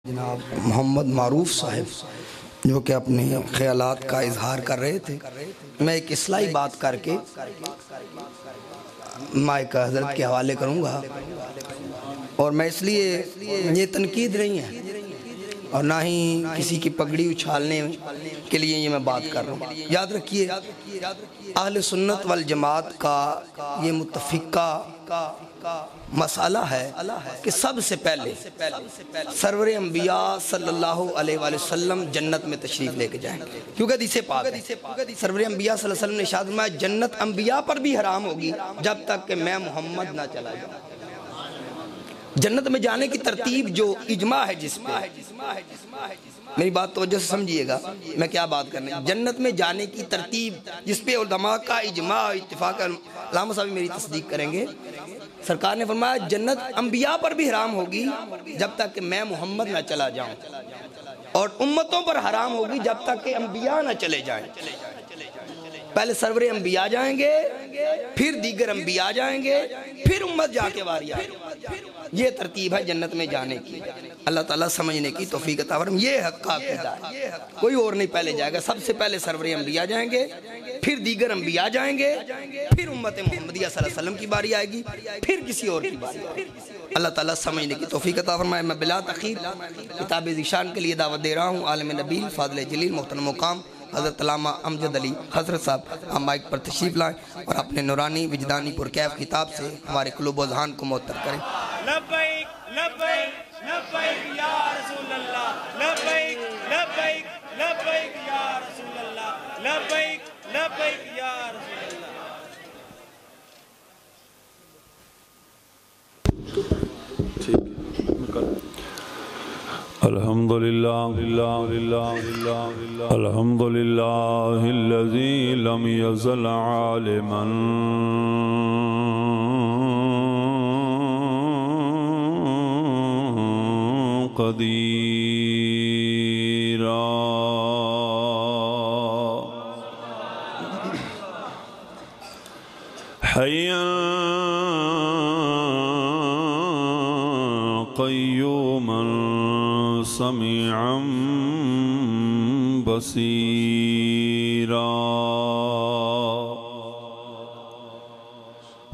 جناب محمد معروف صاحب جو کہ اپنے خیالات کا اظہار کر رہے تھے، میں ایک اصلاحی بات کر کے مائک حضرت کے حوالے کروں گا، اور میں اس لیے یہ تنقید نہیں ہے اور نہ ہی کسی کی پگڑی اچھالنے کے لیے یہ میں بات کر رہا ہوں۔ یاد رکھیے اہل سنت والجماعت کا یہ متفقہ مسئلہ ہے کہ سب سے پہلے سرور انبیاء صلی اللہ علیہ وآلہ وسلم جنت میں تشریف لے کے جائیں گے، کیونکہ حدیث پاک ہے سرور انبیاء صلی اللہ علیہ وسلم نے ارشاد فرمایا جنت انبیاء پر بھی حرام ہوگی جب تک کہ میں محمد نہ چلا جاؤں۔ جنت میں جانے کی ترتیب جو اجماع ہے جس پہ، میری بات توجہ سے سمجھیے گا میں کیا بات کرنے، جنت میں جانے کی ترتیب جس پہ علماء کا اجماع اتفاق، علامہ صاحب میری تصدیق کریں گے، سرکار نے فرمایا جنت انبیاء پر بھی حرام ہوگی جب تک کہ میں محمد نہ چلا جاؤں، اور امتوں پر حرام ہوگی جب تک کہ انبیاء نہ چلے جائیں۔ پہلے سرور انبیاء جائیں گے، پھر دیگر انبیاء جائیں گے، پھر امت جا کے واری آئے گی۔ یہ ترتیب ہے جنت میں جانے کی۔ اللہ تعالیٰ سمجھنے کی توفیق عطا فرمائے۔ یہ حق کا عقیدہ ہے، کوئی اور نہیں پہلے جائے گا، سب سے پہلے سرور انبیاء جائیں گے، پھر دیگر انبیاء جائیں گے، پھر امت محمدیہ صلی اللہ علیہ وسلم کی باری آئے گی، پھر کسی اور کی باری آئے گی۔ اللہ تعالیٰ سمجھنے کی توفیق عطا فرمائے۔ میں بلا تاخیر کتاب ذیشان کے لیے دعوت دے رہا ہوں عالم نبیل فاضل جلیل محترم مقام حضرت علامہ امجد علی حضرت صاحب، ہم مائک پر تشریف لائیں اور اپنے نورانی وجدانی پرکیف کتاب سے ہمارے قلوب و اذہان کو معطر کریں۔ لبیک لبیک لبیک یا رسول اللہ، لبیک لبیک لبیک یا رسول اللہ، لبیک لبیک یا رسول اللہ۔ الحمد لله الحمد لله الذي لم يزل عالما قديرا حيا قيوما سميعا بصيرا،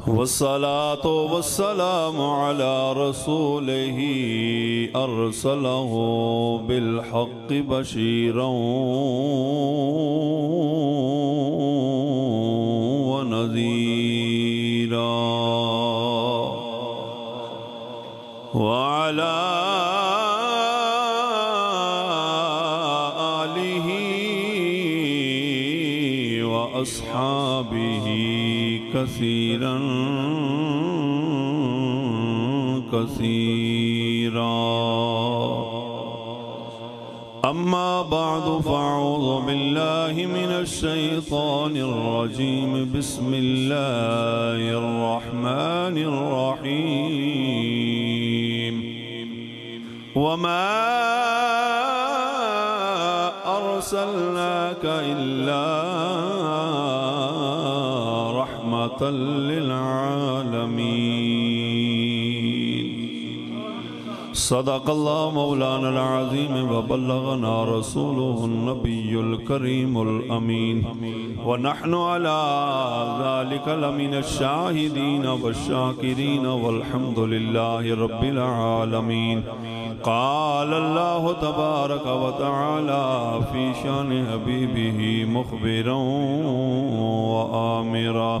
والصلاة والسلام على رسوله أرسله بالحق بشيرا ونذيرا، وعلى أصحابه كثيرا كثيرا. أما بعد فأعوذ بالله من الشيطان الرجيم. بسم الله الرحمن الرحيم. وما أرسلناك إلا رحمة للعالمين. صدق الله مولانا العظيم وبلغنا رسوله النبي الكريم الأمين، ونحن على ذلك لمن الشاهدين والشاكرين والحمد لله رب العالمين. قال الله تبارك وتعالى في شان حبيبه مخبرا وآمرا: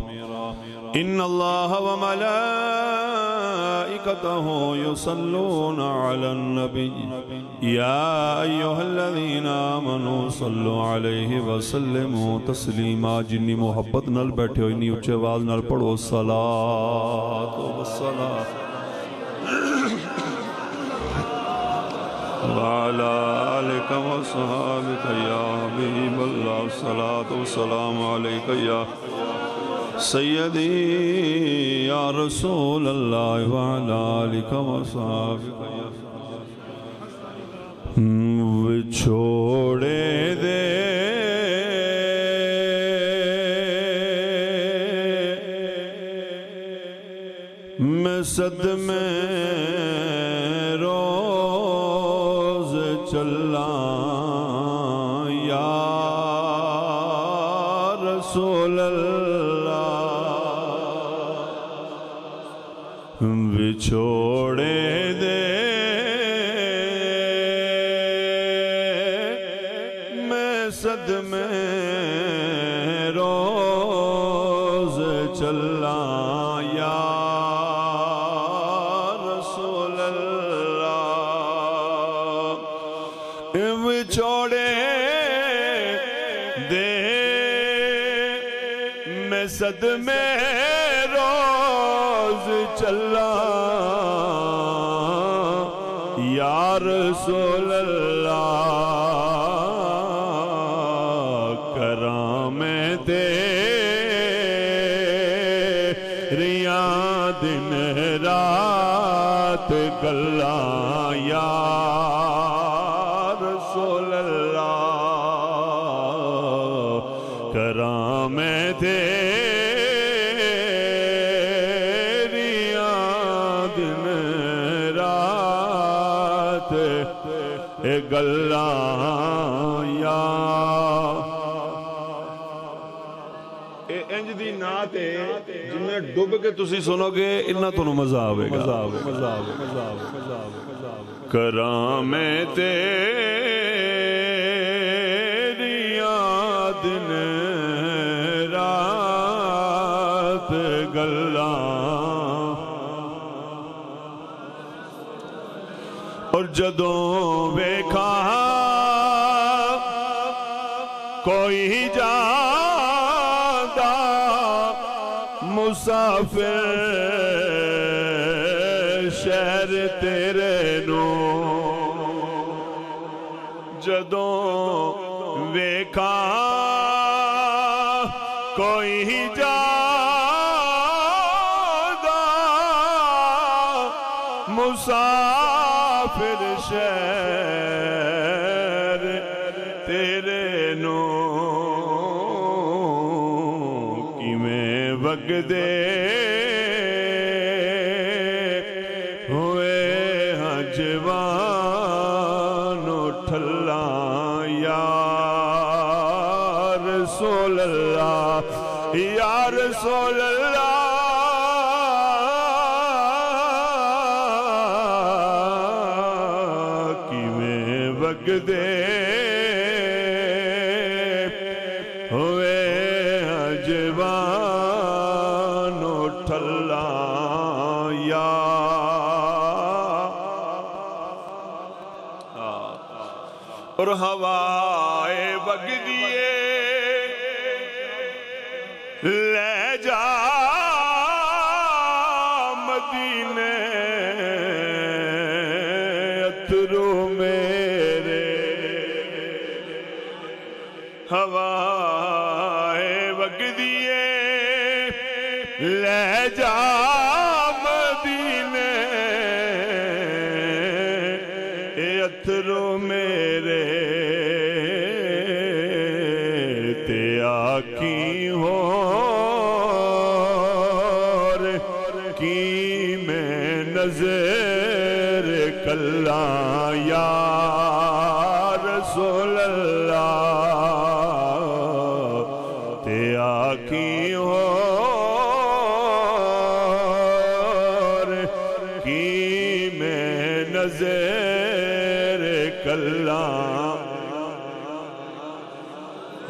إن الله وملائكته يصلون على النبي يا أيها الذين آمنوا صلوا عليه وسلموا تسليما. جنی محبت نال بیٹھے ہوئی نہیں اچھے آواز نال پڑھو صلاۃ والسلام وعلى آلك وصحابك يا حبيب الله. الصلاة والسلام عليك يا سيدي يا رسول الله وعلى آلك وصحابك يا چھوڑے دے میں صدمے روز چلا یا رسول اللہ بچھوڑے دے میں صدمے روز چلا یا رسول اللہ بچھوڑے دے میں صدمے روز چلا یا رسول اللہ کرام تیریاں دن رات گلاں یا رسول اللہ کرام تیریاں دن رات گلاں یا انج دی نعت ہے جنہیں ڈوب کے تسی سنو گے انہاں تو مزہ آوے گا کرام تیریاں دن رات گلاں اور جدوں ویکھا کوئی جاندا مسافر شہر تیرے نو جدوں ویکھا کوئی جاندا مسافر شہر تیرے نو کیویں وگدے ہوئے ہاں جوان ٹھلاں یا رسول اللہ یا رسول اللہ دے ہوئے جوان ٹھلاں یا اور ہوائے وگ دیے لے جا مدینے اترو میرے ہوائے وگ دیے لے جا مدینے اترو میرے تے آکی ہو کی میں نظر کلاں یا رسول اللہ تے آکی اور کی میں نظر کلاں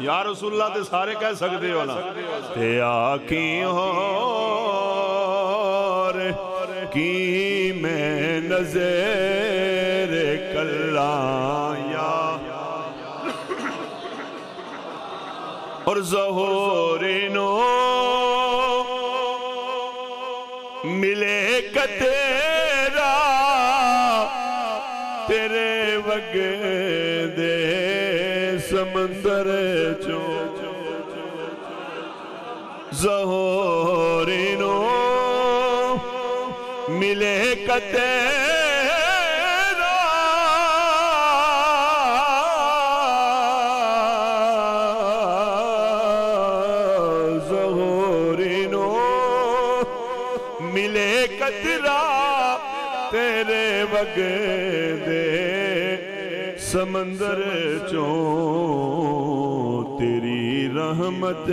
یا رسول اللہ تے سارے کہہ سکتے ہو نا تے آکی اور کی میں نظر کلاں یا اور ظہورینو ملے کا تیرا تیرے وگ دے سمندر چو ظہورینو ملے کا تیرا ظہورینو ملے قطرہ تیرے وگ دے سمندر چوں تیری رحمت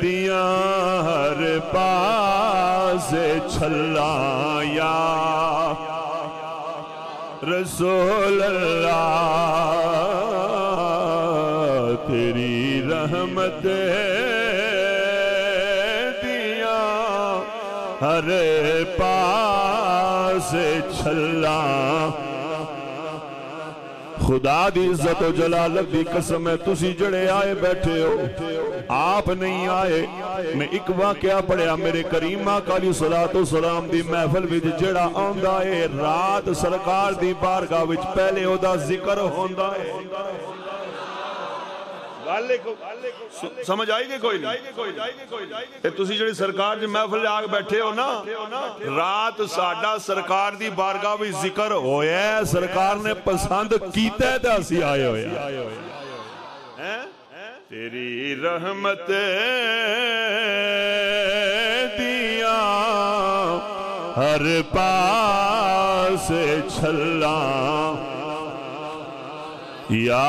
دیاں ہر پاس چھلاں یا رسول اللہ تیری رحمت دیاں ہر پاس چھلاں خدا دی عزت و جلالت دی قسم ہے تسی جڑے آئے بیٹھے ہو آپ نہیں آئے میں ایک واقعہ پڑھیا میرے کریم آقا علیہ السلام دی محفل وچ جڑا آندا ہے رات سرکار دی بارگاہ وچ پہلے او دا ذکر ہوندا ہے سمجھ آئی گے کوئی نہیں تسی جڑی سرکار دی محفل آگ بیٹھے ہو نا رات ساڈا سرکار دی بارگاہ وچ ذکر ہویا ہے سرکار نے پسند کیتا ہے تے اسی آئے ہوئے ہیں تیری رحمت دیاں ہر پاس چھلاں یا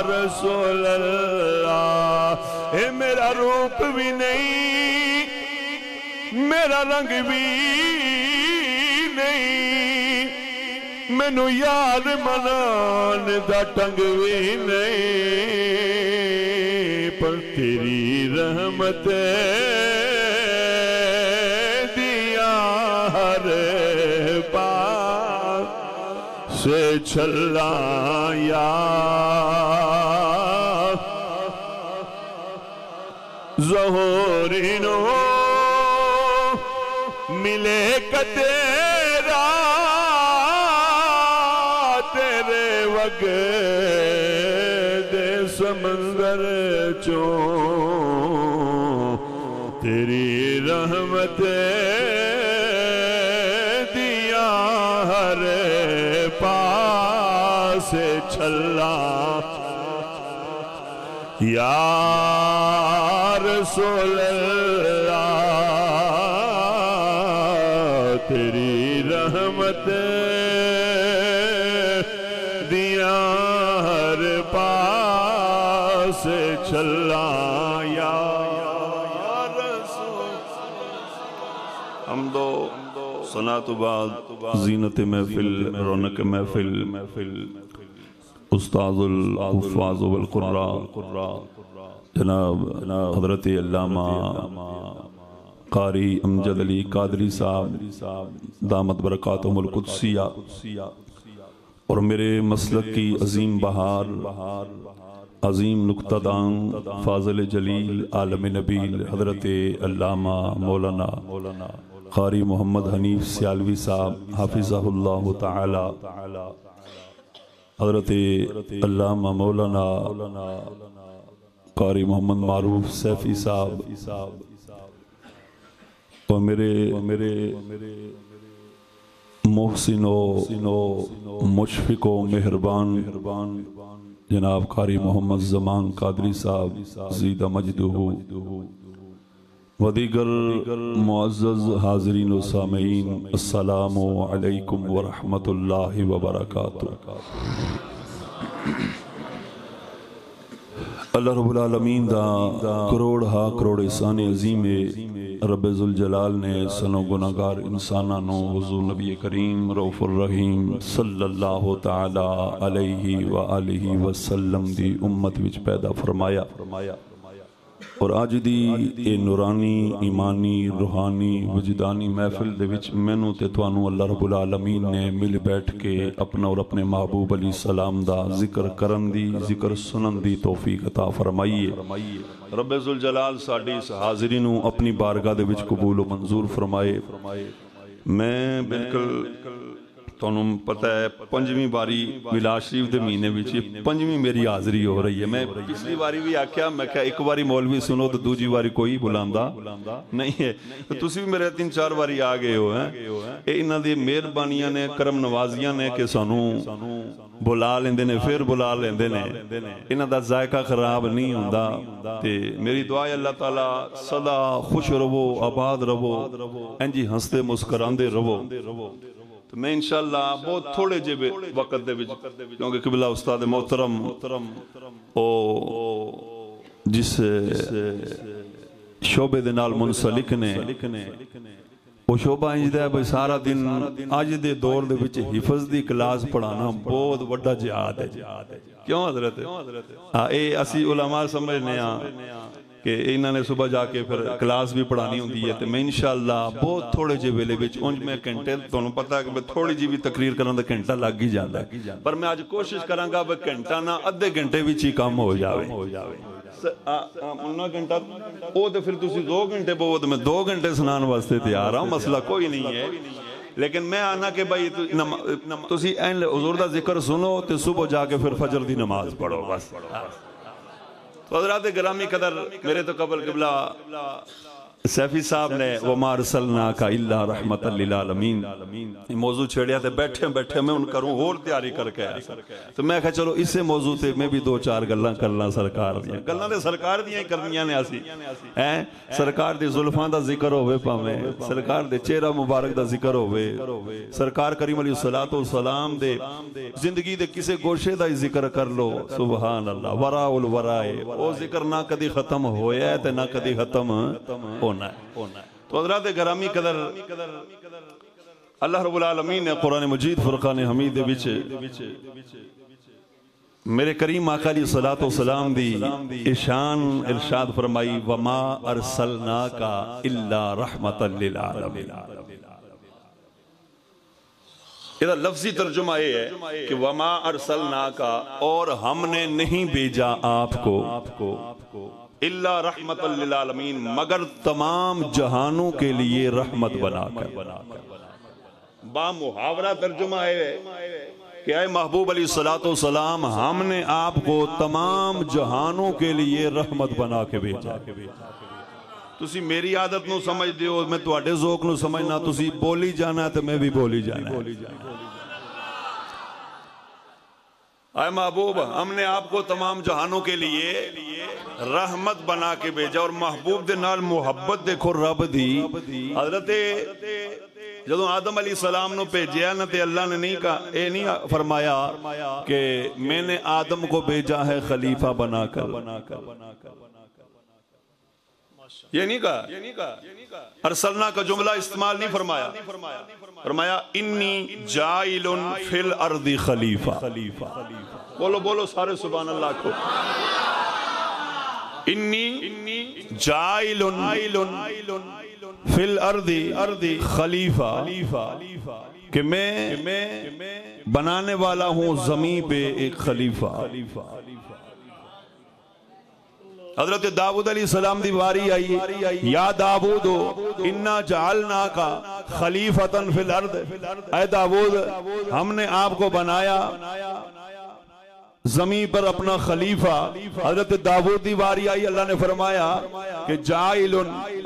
رسول اللہ اے میرا روپ بھی نہیں میرا رنگ بھی نہیں مینوں یار منان دا ٹنگ بھی نہیں پر تیری رحمت دیاں ہر پاس سے چھلاں یا ظہورینو ملے کتیرا تیرے وگ دے سمندر چوں تیری رحمت دیا ہر پاس چھلاں یا رسول اللہ تیری رحمت دیا ہر پاس چھلاں یا رسول حمد و صلاۃ و بعد زینت محفل رونق محفل استاذ الحفاظ والقراء جناب حضرت علامہ قاری امجد علی قادری صاحب دامت برکاتہم القدسیہ اور میرے مسلک کی عظیم بہار عظیم نکتہ دان فاضل جلیل عالم نبیل حضرت علامہ مولانا قاری محمد حنیف سیالوی صاحب حافظہ اللہ تعالی حضرت علامہ مولانا قاری محمد معروف سیفی صاحب اور میرے محسن و مشفق و مہربان جناب قاری محمد زمان قادری صاحب زیدہ مجدہ و دیگر معزز حاضرین و سامعین السلام علیکم ورحمت اللہ وبرکاتہ اللہ رب العالمین دا کروڑ احسان عظیم رب ذوالجلال نے سنو گناہگار انسانانو حضور نبی کریم رؤوف الرحیم صلی اللہ تعالی علیہ وآلہ وسلم دی امت وچ پیدا فرمایا اور آج دی اے نورانی ایمانی روحانی وجدانی محفل دے وچ مینوں تے توانوں اللہ رب العالمین نے مل بیٹھ کے اپنا اور اپنے محبوب علیہ السلام دا ذکر کرن دی ذکر سنن دی توفیق عطا فرمائیے رب ذوالجلال ساڈی اس حاضری نو اپنی بارگاہ دے وچ قبول و منظور فرمائے میں بالکل تانوں پتہ ہے پنجویں باری میلاد شریف دے مہینے وچ پنجویں میری حاضری ہو رہی ہے میں پچھلی باری بھی آکھیا میں کہ ایک باری مولوی سنو تو دوجی باری کوئی بلاندا نہیں ہے تسی بھی میرے 3-4 باری آ گئے ہو ہیں اے انہاں دی مہربانیاں نے کرم نوازیاں نے کہ سانوں بلا لیندے نے پھر بلا لیندے نے انہاں دا ذائقہ خراب نہیں ہوندا تے میری دعا ہے اللہ تعالی سدا خوش رہو آباد رہو انجی ہنستے مسکراندے رہو تو میں انشاءاللہ بہت تھوڑے جے وقت دے وچ کیونکہ قبلہ استاد محترم او جس شعبے دے نال منسلک نے وہ شعبہ انجدہ ہے بھئی سارا دن آج دے دور دے وچ حفظ دی کلاس پڑھانا بہت وڈا جہاد ہے کیوں حضرت اے اسی علماء سمجھنے ہاں کہ انہوں نے صبح جا کے پھر کلاس بھی پڑھانی ہوندی ہے تو میں انشاءاللہ بہت تھوڑے جے ویلے وچ انج میں گھنٹے تو انہوں پتا ہے کہ میں تھوڑی جی بھی تقریر کرنا تو گھنٹہ لگ ہی جاتا ہے پر میں آج کوشش کروں گا کہ گھنٹہ نہ ادھے گھنٹے وچ ہی کام ہو جاوے انہا گھنٹا او تو پھر تسی 2 گھنٹے بہت میں 2 گھنٹے سنان واسطے تیار ہوں مسئلہ کوئی نہیں ہے لیکن میں آنا کہ بھائی تسی حضور دا ذکر سنو تو صبح جا کے پھر فجر دی نماز پڑھو بس تو حضرات گرامی قدر میرے تو قبل قبلہ سیفی صاحب نے وَمَا أَرْسَلْنَاكَ إِلَّا رَحْمَةً لِلْعَالَمِينَ موضوع چھیڑیا تھے بیٹھے میں ان کروں اور تیاری کر کے آیا تو میں کہا چلو اسے موضوع تے میں بھی 2-4 گلاں کرنا سرکار دیا گلاں دے سرکار دیا ہی کرنیاں نے آسی سرکار دی زلفاں دا ذکر ہوئے پاویں سرکار دے چہرہ مبارک دا ذکر ہوئے سرکار کریم علیہ السلام دے زندگی دے کسے گوشے دا ہی ذکر کر لو سبحان اللہ وراء الورائے وہ ذکر نہ کدی ختم ہویا ہے تے نہ کدی ختم ہونا ہے تو حضرات گرامی قدر اللہ رب العالمین نے قرآن مجید فرقان حمید وچ میرے کریم آقا علیہ السلام دی اشان ارشاد فرمائی وَمَا أَرْسَلْنَاكَ إِلَّا رَحْمَةً لِلْعَالَمِينَ یہ لفظی ترجمہ یہ ہے کہ وَمَا أَرْسَلْنَاكَ اور ہم نے نہیں بھیجا آپ کو اللہ رحمت للعالمین مگر تمام جہانوں کے لیے رحمت بنا کر با محاورہ ترجمہ ہے کہ اے محبوب علیہ السلام ہم نے آپ کو تمام جہانوں کے لیے رحمت بنا کے بھیجا تسی میری عادت نو سمجھ دیو میں تواڈے ذوق نو سمجھنا تسی بولی جانا ہے تو میں بھی بولی جانا ہے اے محبوب ہم نے آپ کو تمام جہانوں کے لیے رحمت بنا کے بھیجا اور محبوب دے نال محبت دیکھو رب دی حضرت جدوں آدم علیہ السلام نو بھیجیا نہ تے اللہ نے نہیں کہا اے نہیں فرمایا کہ میں نے آدم کو بھیجا ہے خلیفہ بنا کر یہ نہیں کہا ارسلنا کا جملہ استعمال نہیں فرمایا فرمایا انی جائل فی الارض خلیفہ بولو سارے سبحان اللہ کو انی جائل فی الارض خلیفہ کہ میں بنانے والا ہوں زمین پہ ایک خلیفہ حضرت داؤد علیہ السلام دی واری آئی یا داؤد انا جعلناکا خلیفتاً فی الارض اے داؤد ہم نے آپ کو بنایا زمین پر اپنا خلیفہ حضرت داؤد دی واری آئی اللہ نے فرمایا کہ جائل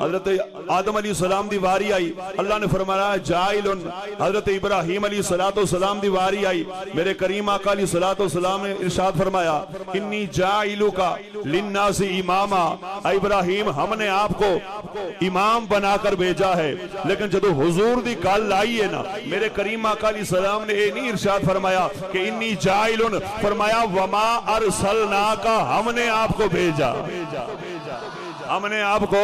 حضرت آدم علیہ السلام دی واری آئی اللہ نے فرمایا جائل حضرت ابراہیم علیہ السلام دی واری آئی میرے کریم آقا علیہ السلام نے ارشاد فرمایا انی جائلوکا للناس اماما اے ابراہیم ہم نے آپ کو امام بنا کر بھیجا ہے لیکن جب حضور دی گل آئی ہے نا میرے کریم آقا علیہ السلام نے نہیں ارشاد فرمایا کہ انی جائل فرمایا وما ارسلناکا ہم نے آپ کو بھیجا ہم نے آپ کو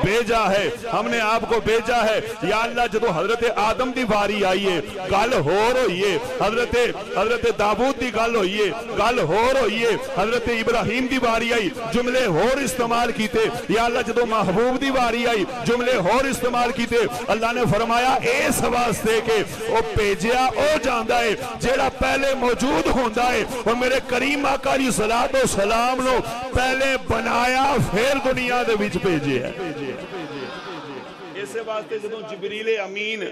بھیجا ہے ہم نے آپ کو بھیجا ہے یا اللہ جدو حضرت آدم دی واری آئی ہے گل ہو رہی ہے حضرت داؤد دی گل ہوئی ہے گل ہو رہی ہے حضرت ابراہیم دی واری آئی جملے ہور استعمال کیتے یا اللہ جدو محبوب دی واری آئی جملے ہور استعمال کیتے اللہ نے فرمایا اس واسطے کہ وہ بھیجیا او جاندا ہے جیڑا پہلے موجود ہوندا ہے اور میرے کریم آقا علیہ السلام نو پہلے بنایا پھر دنیا دے وچ بھیجے ہے اسے واسطے جدوں جبریل امین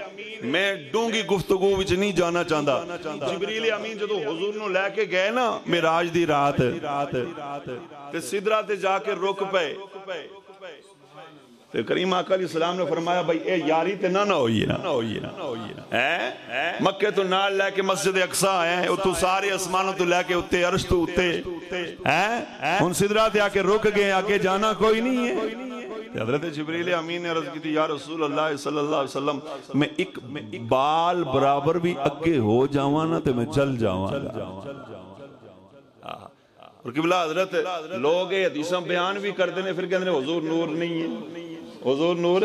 میں ڈونگی گفتگو وچ نہیں جانا چاہتا جبریل امین جدوں حضور نو لے کے گئے نا معراج دی رات تے سدرہ تے جا کے رک پئے تے کریم آقا علیہ السلام نے فرمایا بھائی اے یاری تے نہ ہوئی ہے مکے تو نال لے کے مسجد اقصی آئے ہیں تو سارے اسمانوں تو لے کے اتے عرش تو اتے ان سدرہ تے آ کے رک گئے آگے جانا کوئی نہیں ہے حضرت جبریل امین نے عرض کی تھی یا رسول اللہ صلی اللہ علیہ وسلم میں ایک بال برابر بھی اگے ہو جاواں نا تے میں چل جاواں گا. اور قبلہ حضرت لوگ یہ حدیثاں بیان بھی کرتے ہیں پھر کہتے ہیں حضور نور نہیں ہے, حضور نور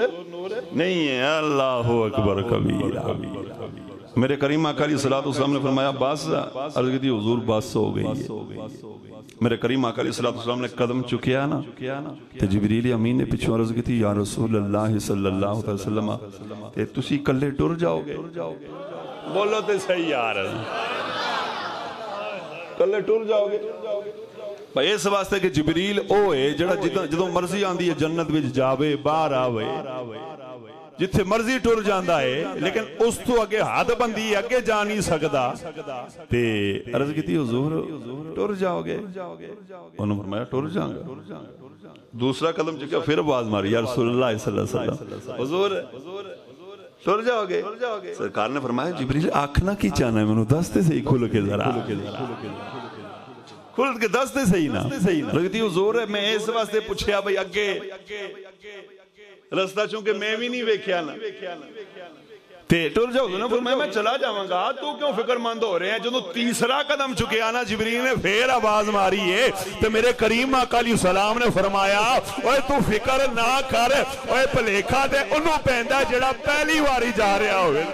نہیں ہے. اللہ اکبر کبیرہ. میرے کریم آقا علیہ السلام نے فرمایا بس, عرض کی تھی حضور بس ہو گئی ہے. میرے کریم آقا علیہ السلام نے قدم چکیا نا تو جبریل امین نے پیچھے عرض کی تھی یا رسول اللہ صلی اللہ علیہ وسلم تے تسی کلے ٹر جاؤ گے. بولو تے صحیح یار, کلے ٹر جاؤ گے. بھائی اس واسطے کہ جبریل او ہے جڑا جدوں مرضی آندی ہے جنت وچ جاوے باہر آوے جتھے مرضی ٹر جاندا ہے, لیکن اس تو اگے حد بندی اگے جا نہیں سکدا. تے عرض کیتی حضور ٹر جاؤ گے, انہوں نے فرمایا ٹر جاؤں گا. دوسرا قدم چکا پھر آواز ماری یا رسول اللہ صلی اللہ علیہ وسلم حضور ٹر جاؤ گے. سرکار نے فرمایا جبریل آکھنا کی چاہنا ہے منو دستے سے کھل کے ذرا کھل کے دستے صحیح نا. لگتی حضور ہے میں اس واسطے پوچھیا بھئی اگے رستہ چونکہ میں بھی نہیں ویکھیا نا تے ٹر جاؤ گے نا. فرمایا میں چلا جاواں گا, تو کیوں فکر مند ہو رہے ہیں. جدوں تیسرا قدم چکے آنا جبریل نے پھر آواز ماری ہے تے میرے کریم آقا علیہ السلام نے فرمایا اوے تو فکر نہ کر, اوے بھلیکھا تے انہوں پیندا جڑا پہلی واری جا رہا ہوئے.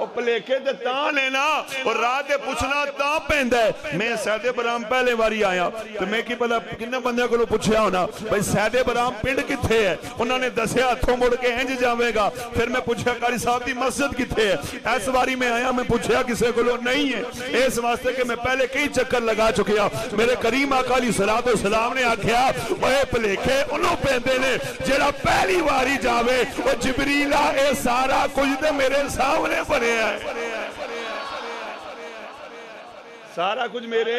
اور پلیکے تے تاں لینا اور راہ تے پوچھنا تاں پہندہ ہے. میں سید برام پہلے واری آیا تو میں کی پتا کنہ بندے کو پوچھیا ہونا بھئی سید برام پنڈ کتھے ہے, انہوں نے دسیا ہتھوں مڑ کے ہنج جاوے گا. پھر میں پوچھیا قاری صاحب دی مسجد کتھے ہے, اس واری میں آیا میں پوچھیا کسے کو نہیں ہے, اس واسطے کہ میں پہلے کئی چکر لگا چکیا. میرے کریم آقا علیہ السلام نے آکھیا اوے پلیکے انہوں پہندے نے جڑا پہلی واری جاوے. وہ جبریلہ اے سارا کچھ دے میرے سامنے پڑے سارا کچھ میرے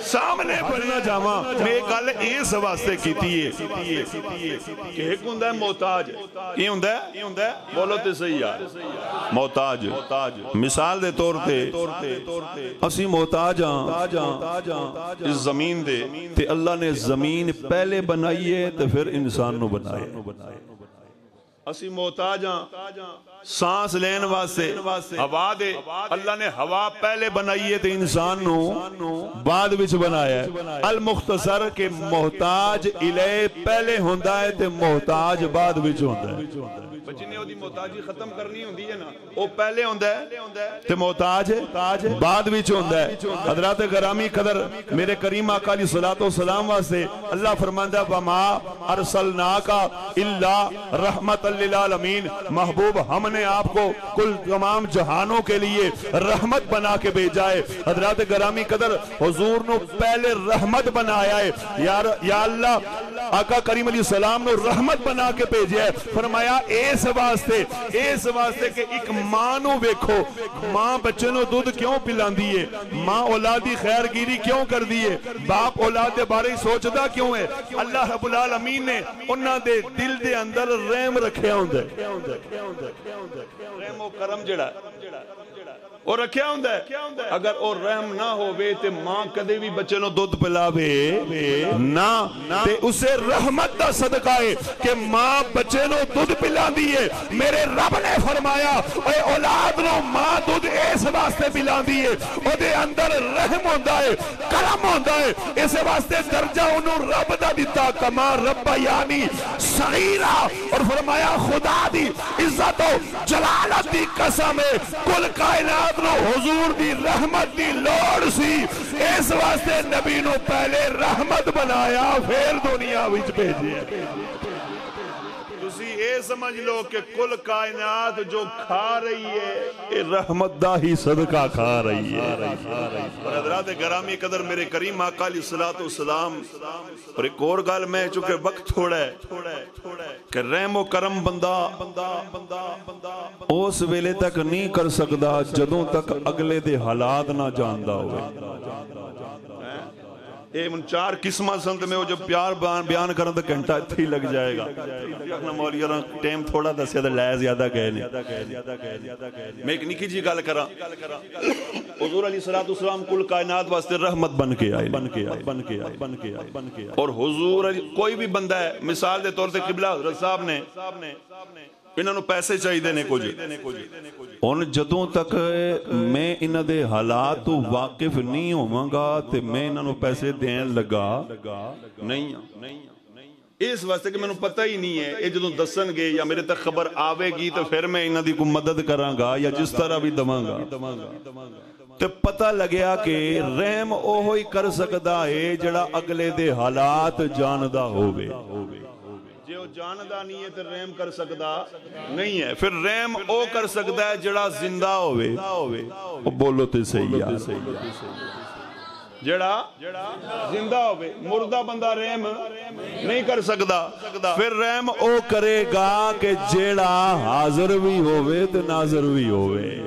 سامنے پڑھنا جاواں. میں گل اس واسطے کیتی ہے کہ ایک ہوندا ہے محتاج. کی ہوندا ہے بولو تے صحیح یار, محتاج. مثال دے طور تے اسی محتاج ہاں اس زمین دے تے اللہ نے زمین پہلے بنائی ہے تے پھر انسان نو بنایا. اسی محتاج ہاں سانس لین واسطے ہوا دے, اللہ نے ہوا پہلے بنائی ہے تے انسان نو بعد وچ بنایا ہے. المختصر کے محتاج الیہ پہلے ہوندا ہے تے محتاج بعد وچ ہوندا ہے. جنہیں وہ دی محتاجی ختم کرنی ہوندی ہے نا وہ پہلے ہوندا ہے تے محتاج بعد وچ ہوندا ہے. حضرات گرامی قدر میرے کریم آقا علیہ السلام واسطے اللہ فرماندا وما ارسلناک الا رحمت للعالمین. محبوب ہم نے آپ کو کل تمام جہانوں کے لیے رحمت بنا کے بھیجا ہے. حضرات گرامی قدر حضور نو پہلے رحمت بنایا ہے. یا اللہ آقا کریم علیہ السلام نو رحمت بنا کے بھیجا ہے. فرمایا اس واسطے کہ ایک ماں نو ویکھو, ماں بچے نو دودھ کیوں پلاندی ہے, ماں اولادی خیر گیری کیوں کر دی ہے, باپ اولاد دے بارے سوچدا کیوں ہے. اللہ رب العالمین نے انہاں دے دل دے اندر رحم رکھیا ہوندا ہے. رحم و کرم جڑا اور رکھیا ہوندا ہے. اگر اور رحم نہ ہووے تے ماں کدے بھی بچے نو دودھ پلاوے نہ تے اسے رحمت دا صدقہ ہے کہ ماں بچے نو دودھ پلاندی ہے. میرے رب نے فرمایا اے اولاد نو ماں دودھ اس واسطے پلاندی ہے او دے اندر رحم ہوندا ہے, کرم ہوندا ہے. اس واسطے درجہ انہوں رب دا دیتا کما رب یعنی صغیرہ. اور فرمایا خدا دی عزت و جلالت دی قسم ہے کل کائنات نو حضور دی رحمت دی لوڑ سی. اس واسطے نبی نو پہلے رحمت بنایا پھر دنیا وچ بھیجیا. تسی اے سمجھ لو کہ کل کائنات جو کھا رہی ہے اے رحمت دا ہی صدقہ کھا رہی ہے. اور حضرات گرامی قدر میرے کریم آقا علیہ السلام اور ایک اور گل میں چونکہ وقت تھوڑا ہے کہ رحم و کرم بندہ اس ویلے تک نہیں کر سکدا جدوں تک اگلے دے حالات نہ جاندا ہوئے. اے من 4 قسمہ سنت میں وہ جو پیار بیان کرن تو گھنٹہ اتھی لگ جائے گا اپنا مولی اور ٹیم تھوڑا دسیا تو لائے زیادہ گئے نہیں میں ایک نکی جی گل کرا حضور علیہ السلام کل کائنات واسطے رحمت بن کے آئے اور حضور کوئی بھی بندہ ہے مثال دے طور سے قبلہ حضرت صاحب نے انہوں نے پیسے چاہی دینے کو جی ان جدوں تک میں انہوں دے حالات تو واقف نہیں ہوں گا تے میں انہوں نے پیسے دین لگا نہیں اس واسطے کہ میں نے پتہ ہی نہیں ہے یہ جدوں دسن گے یا میرے تک خبر آوے گی تو پھر میں انہوں دی کو مدد کراں گا یا جس طرح بھی دماں گا تے پتہ لگیا کہ رحم اوہی کر سکدا ہے جڑا اگلے دے حالات جاندہ ہوئے جو جاندہ نہیں ہے تو رحم کر سکتا نہیں ہے پھر رحم او کر سکتا ہے جڑا زندہ ہوئے بولو تے صحیح ہے جڑا زندہ ہوئے مردہ بندہ رحم نہیں کر سکتا پھر رحم او کرے گا کہ جڑا حاضر بھی ہوئے تو ناظر بھی ہوئے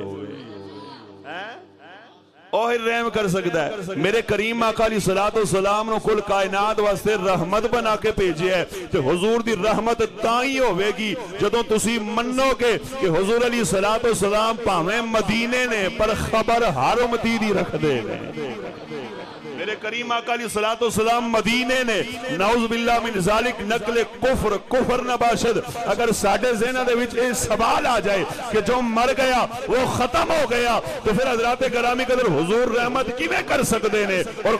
اوہی رحم کر سکتا ہے میرے کریم آقا علیہ السلام نے کل کائنات واسطے رحمت بنا کے بھیجی ہے تو حضور دی رحمت تائی ہوئے گی جدوں تسی منو کہ حضور علیہ السلام پاویں مدینے نے پر خبر ہر امتی دی رکھ دے میرے کریم آقا علیہ السلام مدینے نے نعوذ باللہ من ذالک نقل کفر نباشد اگر ساڑھے ذہنہ دے وچ ایک سوال آ جائے کہ جو مر گیا وہ ختم ہو گیا تو پھر حضرات گرامی قدر حضور رحمت کی میں کر سکتے ہیں اور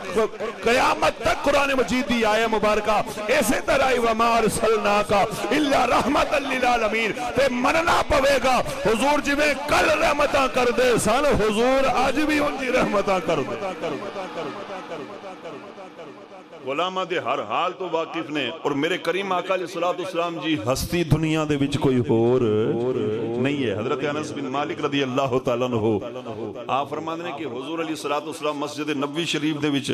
قیامت تک قرآن مجید دی آیہ مبارکہ ایسے طرح وَمَا أَرْسَلْنَاكَ إِلَّا رَحْمَةً لِلْعَالَمِينَ تے مننا پوے گا حضور جی میں کل رحمتاں کر دے سان حضور آج بھی ان کی رحمتاں کر دے غلامہ دے ہر حال تو واقف نے اور میرے کریم آقا علیہ السلام جی ہستی دنیا دے وچ کوئی اور نہیں ہے حضرت انس بن مالک رضی اللہ تعالیٰ عنہ آپ فرماتے ہیں کہ حضور علیہ السلام مسجد نبوی شریف دے وچ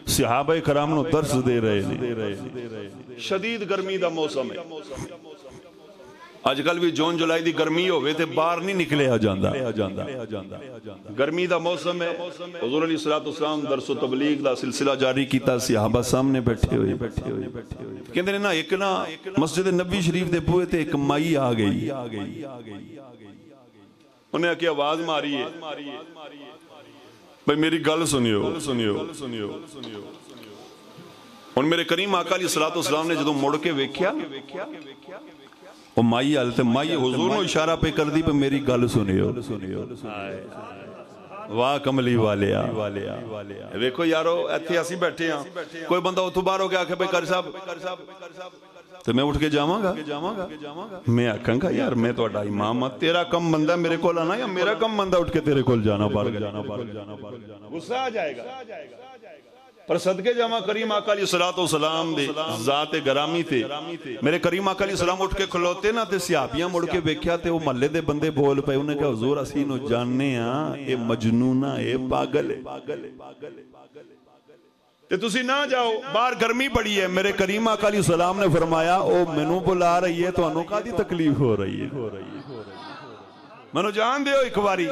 صحابہ کرام نو درس دے رہے ہیں شدید گرمی دا موسم ہے آج کل بھی جون جولائی دی گرمی ہوئے تھے باہر نہیں نکلے جاندہ گرمی دا موسم ہے حضور علیہ السلام درس و تبلیغ دا سلسلہ جاری کیتا صحابہ سامنے بیٹھے ہوئے کہندے نے نا ایک نا مسجد نبی شریف دے پوئے تھے ایک مائی آ گئی انہیں کی آواز ماری ہے بھئی میری گل سنیو ان میرے کریم آقا علیہ السلام نے جدو مڑ کے ویکھیا وہ مائی آلتے مائی حضور نے اشارہ پہ کر دی پہ میری گل سنیو واہ کملی والیا ویکھو یارو ایتھے اسی بیٹھے ہیں کوئی بندہ اتھو باہر ہو گیا کہ بھئی کر صاحب تو میں اٹھ کے جاواں گا میں آکھاں گا یار میں تو اڈا امام تیرا کم بندہ میرے کول آنا یا میرا کم بندہ اٹھ کے تیرے کول جانا غصہ آ جائے گا پر صدقے جامع کریم آقا علیہ السلام دے ذات گرامی تھے میرے کریم آقا علیہ السلام اٹھ کے کھلوتے نا تے سیابیاں مڑ کے بیکھیا تے وہ محلے دے بندے بول پے انہیں کہا حضور اسی نو جاننے ہاں اے مجنونہ اے پاگل ہے تے تسی نہ جاؤ باہر گرمی پڑی ہے میرے کریم آقا علیہ السلام نے فرمایا او مینوں بلا رہی ہے تو انہوں کا دی تکلیف ہو رہی ہے منو جان دیو ایک باری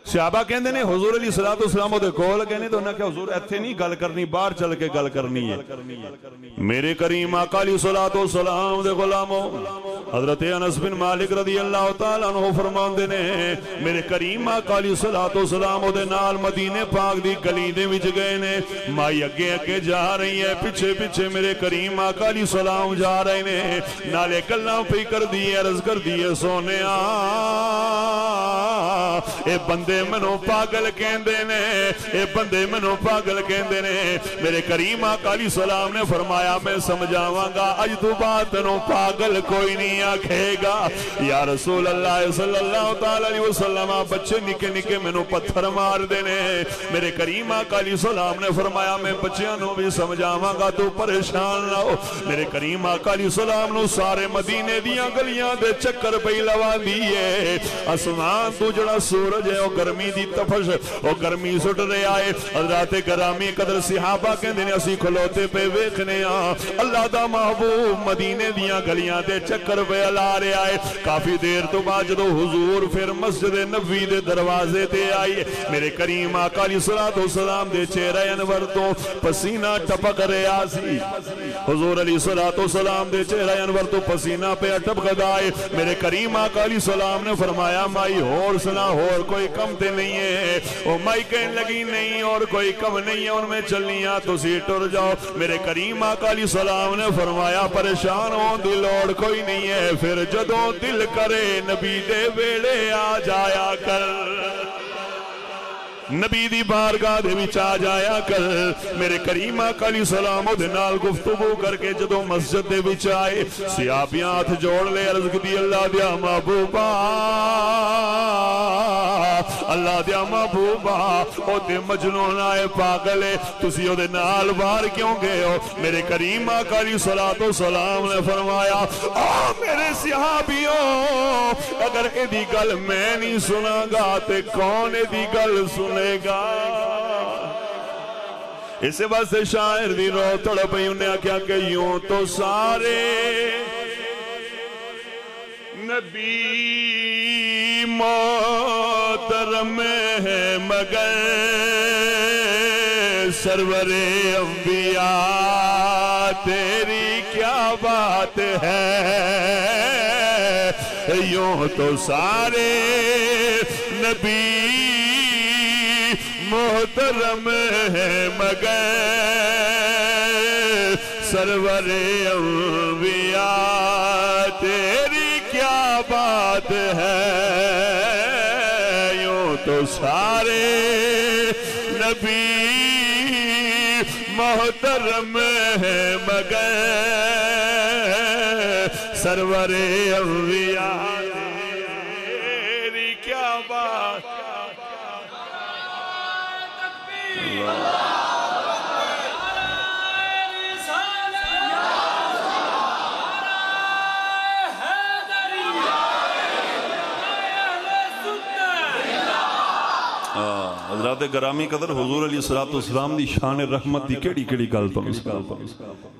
صحابہ کہندے نے حضور علیہ السلام دے کول کہنے تو انہاں کہ حضور ایتھے نہیں گل کرنی باہر چل کے گل کرنی ہے میرے کریم آقا علیہ السلام دے غلاموں حضرت انس بن مالک رضی اللہ تعالیٰ عنہ فرماندے نے میرے کریم آقا علیہ السلام دے نال مدینے پاک دی گلی دے وچ گئے نے مائی اگے اگے جا رہی ہے پیچھے پیچھے میرے کریم آقا علیہ السلام جا رہے نے نالے گلاں پئی کر دی عرض کر دی سونیا اے بندے منو پاگل کہندے نے اے بندے منو پاگل کہندے نے میرے کریم آقا علیہ السلام نے فرمایا میں سمجھاواں گا اج تو بعد تنو پاگل کوئی نہیں آکھے گا یا رسول اللہ صلی اللہ تعالی علیہ وسلم بچے نکے نکے منو پتھر مار دینے میرے کریم آقا علیہ السلام نے فرمایا میں بچیاں نو بھی سمجھاواں گا تو پریشان نہ ہو میرے کریم آقا علیہ السلام نو سارے مدینے دیاں گلیاں دے چکر پئی لوا دیئے آسمان تو جڑا سورج سورج ہے وہ گرمی دی تفش وہ گرمی سٹ رہے آئے حضرات گرامی قدر صحابہ کہندے نے اسی کھلوتے پہ ویکھنے اللہ دا محبوب مدینے دیاں گلیاں دے چکر پہ لا رہے آئے کافی دیر تو بعد جدو حضور پھر مسجد نبوی دے دروازے تے آئیے میرے کریم آقا علیہ السلام دے چہرہ انور تو پسینہ ٹپک رہا سی حضور علیہ السلام دے چہرہ انور تو پسینہ پہ ٹپک آئے میرے کریم آقا علیہ السلام نے فرمایا مائی اور سنا اور کوئی کم تے نہیں ہے او مائی کہنے لگی نہیں اور کوئی کم نہیں ہے ان میں چلنیاں تو سی ٹر جاؤ میرے کریم آقا علیہ السلام نے فرمایا پریشان ہوں دی لوڑ کوئی نہیں ہے پھر جدوں دل کرے نبی دے ویڑے آ جایا کر نبی دی بارگاہ دے وچ آ جایا کر میرے کریم آقا علیہ السلام دے نال گفتگو کر کے جدوں مسجد دے وچ آئے صحابیاں ہاتھ جوڑ لے عرض کی اللہ دیا محبوبا اللہ دیا محبوبا او تے مجنون آئے پاگل ہے تسی او دے نال باہر کیوں گئے ہو میرے کریم آقا علیہ السلام نے فرمایا میرے صحابیوں اگر ایدی گل میں نہیں سنا گا تے کون ایدی گل سنے گا اسے واسطے شاعر دی رو تڑپ انہیں کیا کہ یوں تو سارے نبی محترم ہے مگر سرور انبیاء تیری کیا بات ہے یوں تو سارے نبی محترم ہے مگر سرور انبیاء تیری کیا بات ہے یوں تو سارے نبی محترم ہے مگر سرور انبیاء تیری کیا بات حضرات گرامی قدر حضور علیہ السلام دی شان رحمت دی کیڑی کیڑی گل تو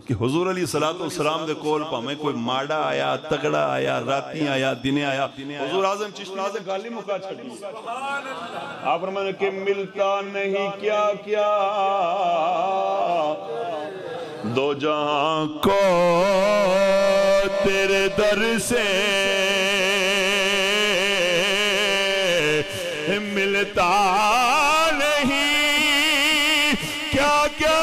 کہ حضور علیہ السلام دے کول پاویں کوئی ماڑا آیا تگڑا آیا راتی آیا دنے آیا حضور اعظم چشتی سے گالی مکا چھڑی آپ فرمانے کہ ملتا نہیں کیا کیا دو جہاں کو تیرے در سے ملتا نہیں کیا کیا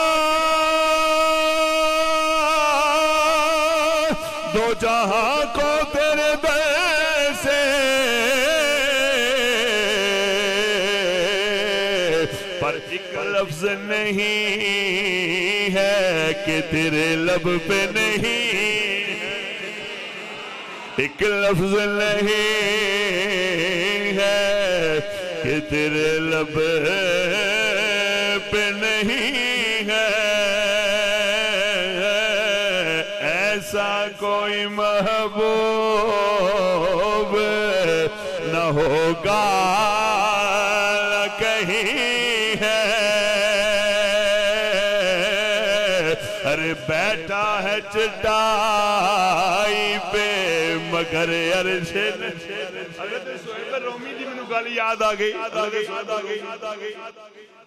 دو جہاں کو تیرے در سے پر ایک لفظ نہیں ہے کہ تیرے لب پہ نہیں ایک لفظ نہیں ہے کہ تیرے لب پہ نہیں ہے ایسا کوئی محبوب نہ ہوگا کہیں ہے ارے بیٹھا ہے چٹائی پہ مگر عرش حضرت صہیب رومی جی میں گل یاد آ گئی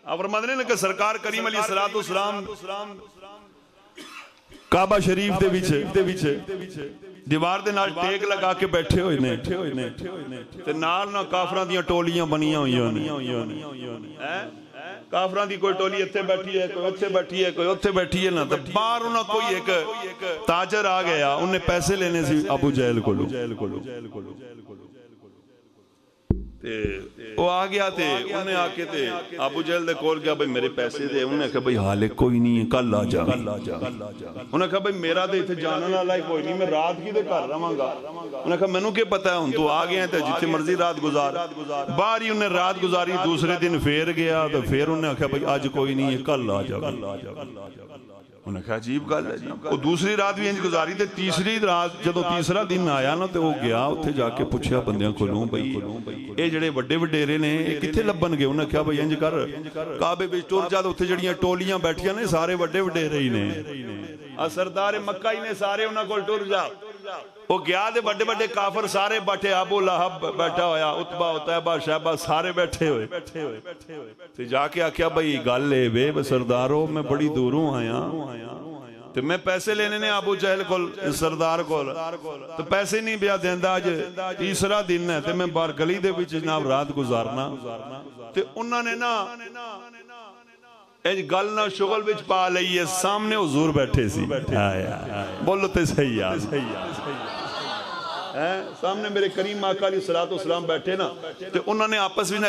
آپ فرماتے ہیں کہ سرکار کریم علیہ السلام کعبہ شریف دے وچے دیوار دے نال ٹیک لگا کے بیٹھے ہوئے نے تے نال نہ کافراں دیاں ٹولیاں بنیاں ہوئیاں نے کافران دی کوئی ٹولی اتھے بیٹھی ہے کوئی اتھے بیٹھی ہے کوئی اتھے بیٹھی ہے نا تو باہر انہاں کوئی ایک تاجر آ گیا انہیں پیسے لینے سی ابو جہل کو وہ آ گیا تھے انہیں آ کے تھے ابو جہل دے کول گیا بھئی میرے پیسے دے انہیں کہا بھئی حالے کوئی نہیں ہے کل آ جا انہیں کہا بھئی میرا دے تھے جانا نہ لائے کوئی نہیں میں رات کی دے کر رہا گا انہیں کہا میں نو کہ پتہ ہے ہوں تو آ گئے ہیں جتنے مرضی رات گزار باہر ہی انہیں رات گزاری دوسرے دن پھر گیا تو پھر انہیں کہا بھئی آج کوئی نہیں ہے کل آ جا انہیں کہا عجیب گل ہے جی. وہ دوسری رات بھی انج گزاری تے تیسری رات جدو تیسرا دن آیا نا تے وہ گیا اتھے جا کے پوچھیا بندیاں کولوں بھئی اے جڑے وڈے وڈیرے نے اے کتھے لبن گے؟ انہیں کہا بھئی انج کر کعبے وچ ٹر جا تے اتھے جڑیاں ٹولیاں بیٹھیاں نے سارے وڈے وڈیرے ہی نے سردار مکہ ہی نے سارے انہاں کول ٹر جا. وہ گیا دے بڑے بڑے کافر سارے بیٹھے ابو لہب بیٹھا ہویا عتبہ عتیبہ شیبہ سارے بیٹھے ہوئے تے جا کے آکھیا بھئی گل لے بے سردارو میں بڑی دوروں آیا تے میں پیسے لینے نے ابو جہل کول سردار کول تے پیسے نہیں بیا دیندا اج تیسرا دن ہے تے میں باہر گلی دے وچ جناب رات گزارنا تے انہاں نے نا گل نہ شغل وچ پا لئی ہے سامنے حضور بیٹھے سی بولو تے صحیح سامنے میرے کریم آقا علیہ السلام بیٹھے نا تے انہوں نے آپس بھی نہ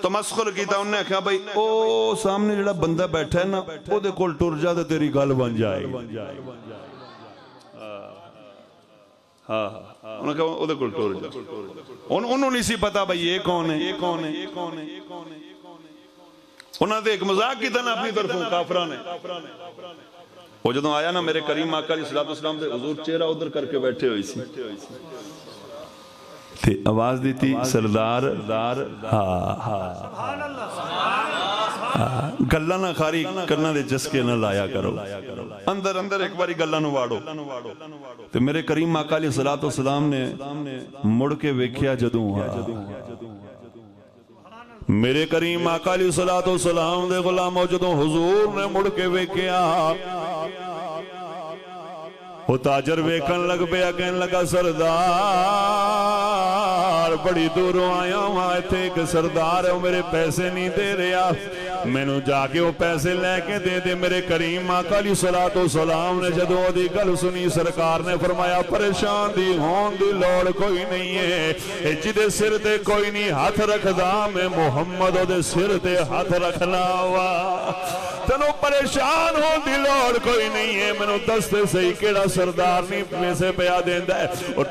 تمسخر کیتا. انہوں نے کہا بھئی او سامنے جڑا بندہ بیٹھا ہے نا او دے کول ٹر جا تے تیری گل بن جائے گی. انہوں نے کہا او دے کول ٹر جا. انہوں نہیں سی پتا بھئی یہ کون ہے انہوں نے ایک مذاق کیتا نا اپنی طرفوں کافرہ نے. وہ جدوں آیا نا میرے کریم آقا علیہ السلام دے حضور چہرہ ادھر کر کے بیٹھے ہوئی سی تے آواز دیتی سردار گلہ نہ خاری کرنا دے جسکے نہ لایا کرو اندر ایک باری گلہ نو واڑو. تے میرے کریم آقا علیہ السلام نے مڑ کے ویکھیا جدوں میرے کریم آقا علیہ السلام دے غلاموں جدوں حضور نے مڑ کے ویکھیا وہ تاجر ویکھن لگ پیا کہن لگا سردار بڑی دوروں آیا ہوں ایتھے ایک سردار ہے وہ میرے پیسے نہیں دے رہا میں نو جا کے وہ پیسے لے کے دے دے. میرے کریم آقا علیہ السلام نے جدو دی گل سنی سرکار نے فرمایا پریشان دی ہون دی لوڑ کوئی نہیں ہے جدے سر تے کوئی نہیں ہاتھ رکھدا میں محمد دے سر تے ہاتھ رکھنا ہوا تنو پریشان ہون دی لوڑ کوئی نہیں ہے. میں نو دستے صحیح کیڑا سردار نہیں میں سے پیا دیندہ ہے. اور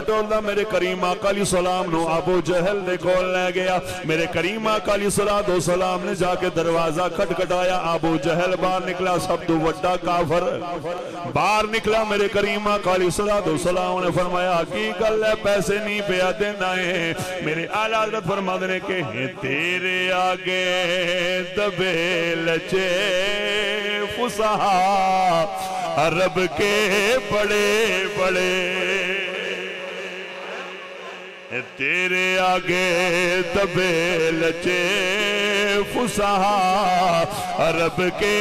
ٹولدہ میرے کریم آقا علیہ السلام نو ابو جہل دے کول لے گیا. میرے کریم آقا علیہ السلام نے جا کے دروازہ کھٹکھٹایا. ابو جہل باہر نکلا سب تو وڈا کافر باہر نکلا. میرے کریم آقا علیہ السلام نے فرمایا کی گل ہے پیسے نہیں پیا دینا ہے؟ میرے اعلیٰ حضرت فرماتے ہیں کہ تیرے آگے دبے لچے فصحا عرب کے بڑے بڑے تیرے آگے دبے لچے فصحا عرب کے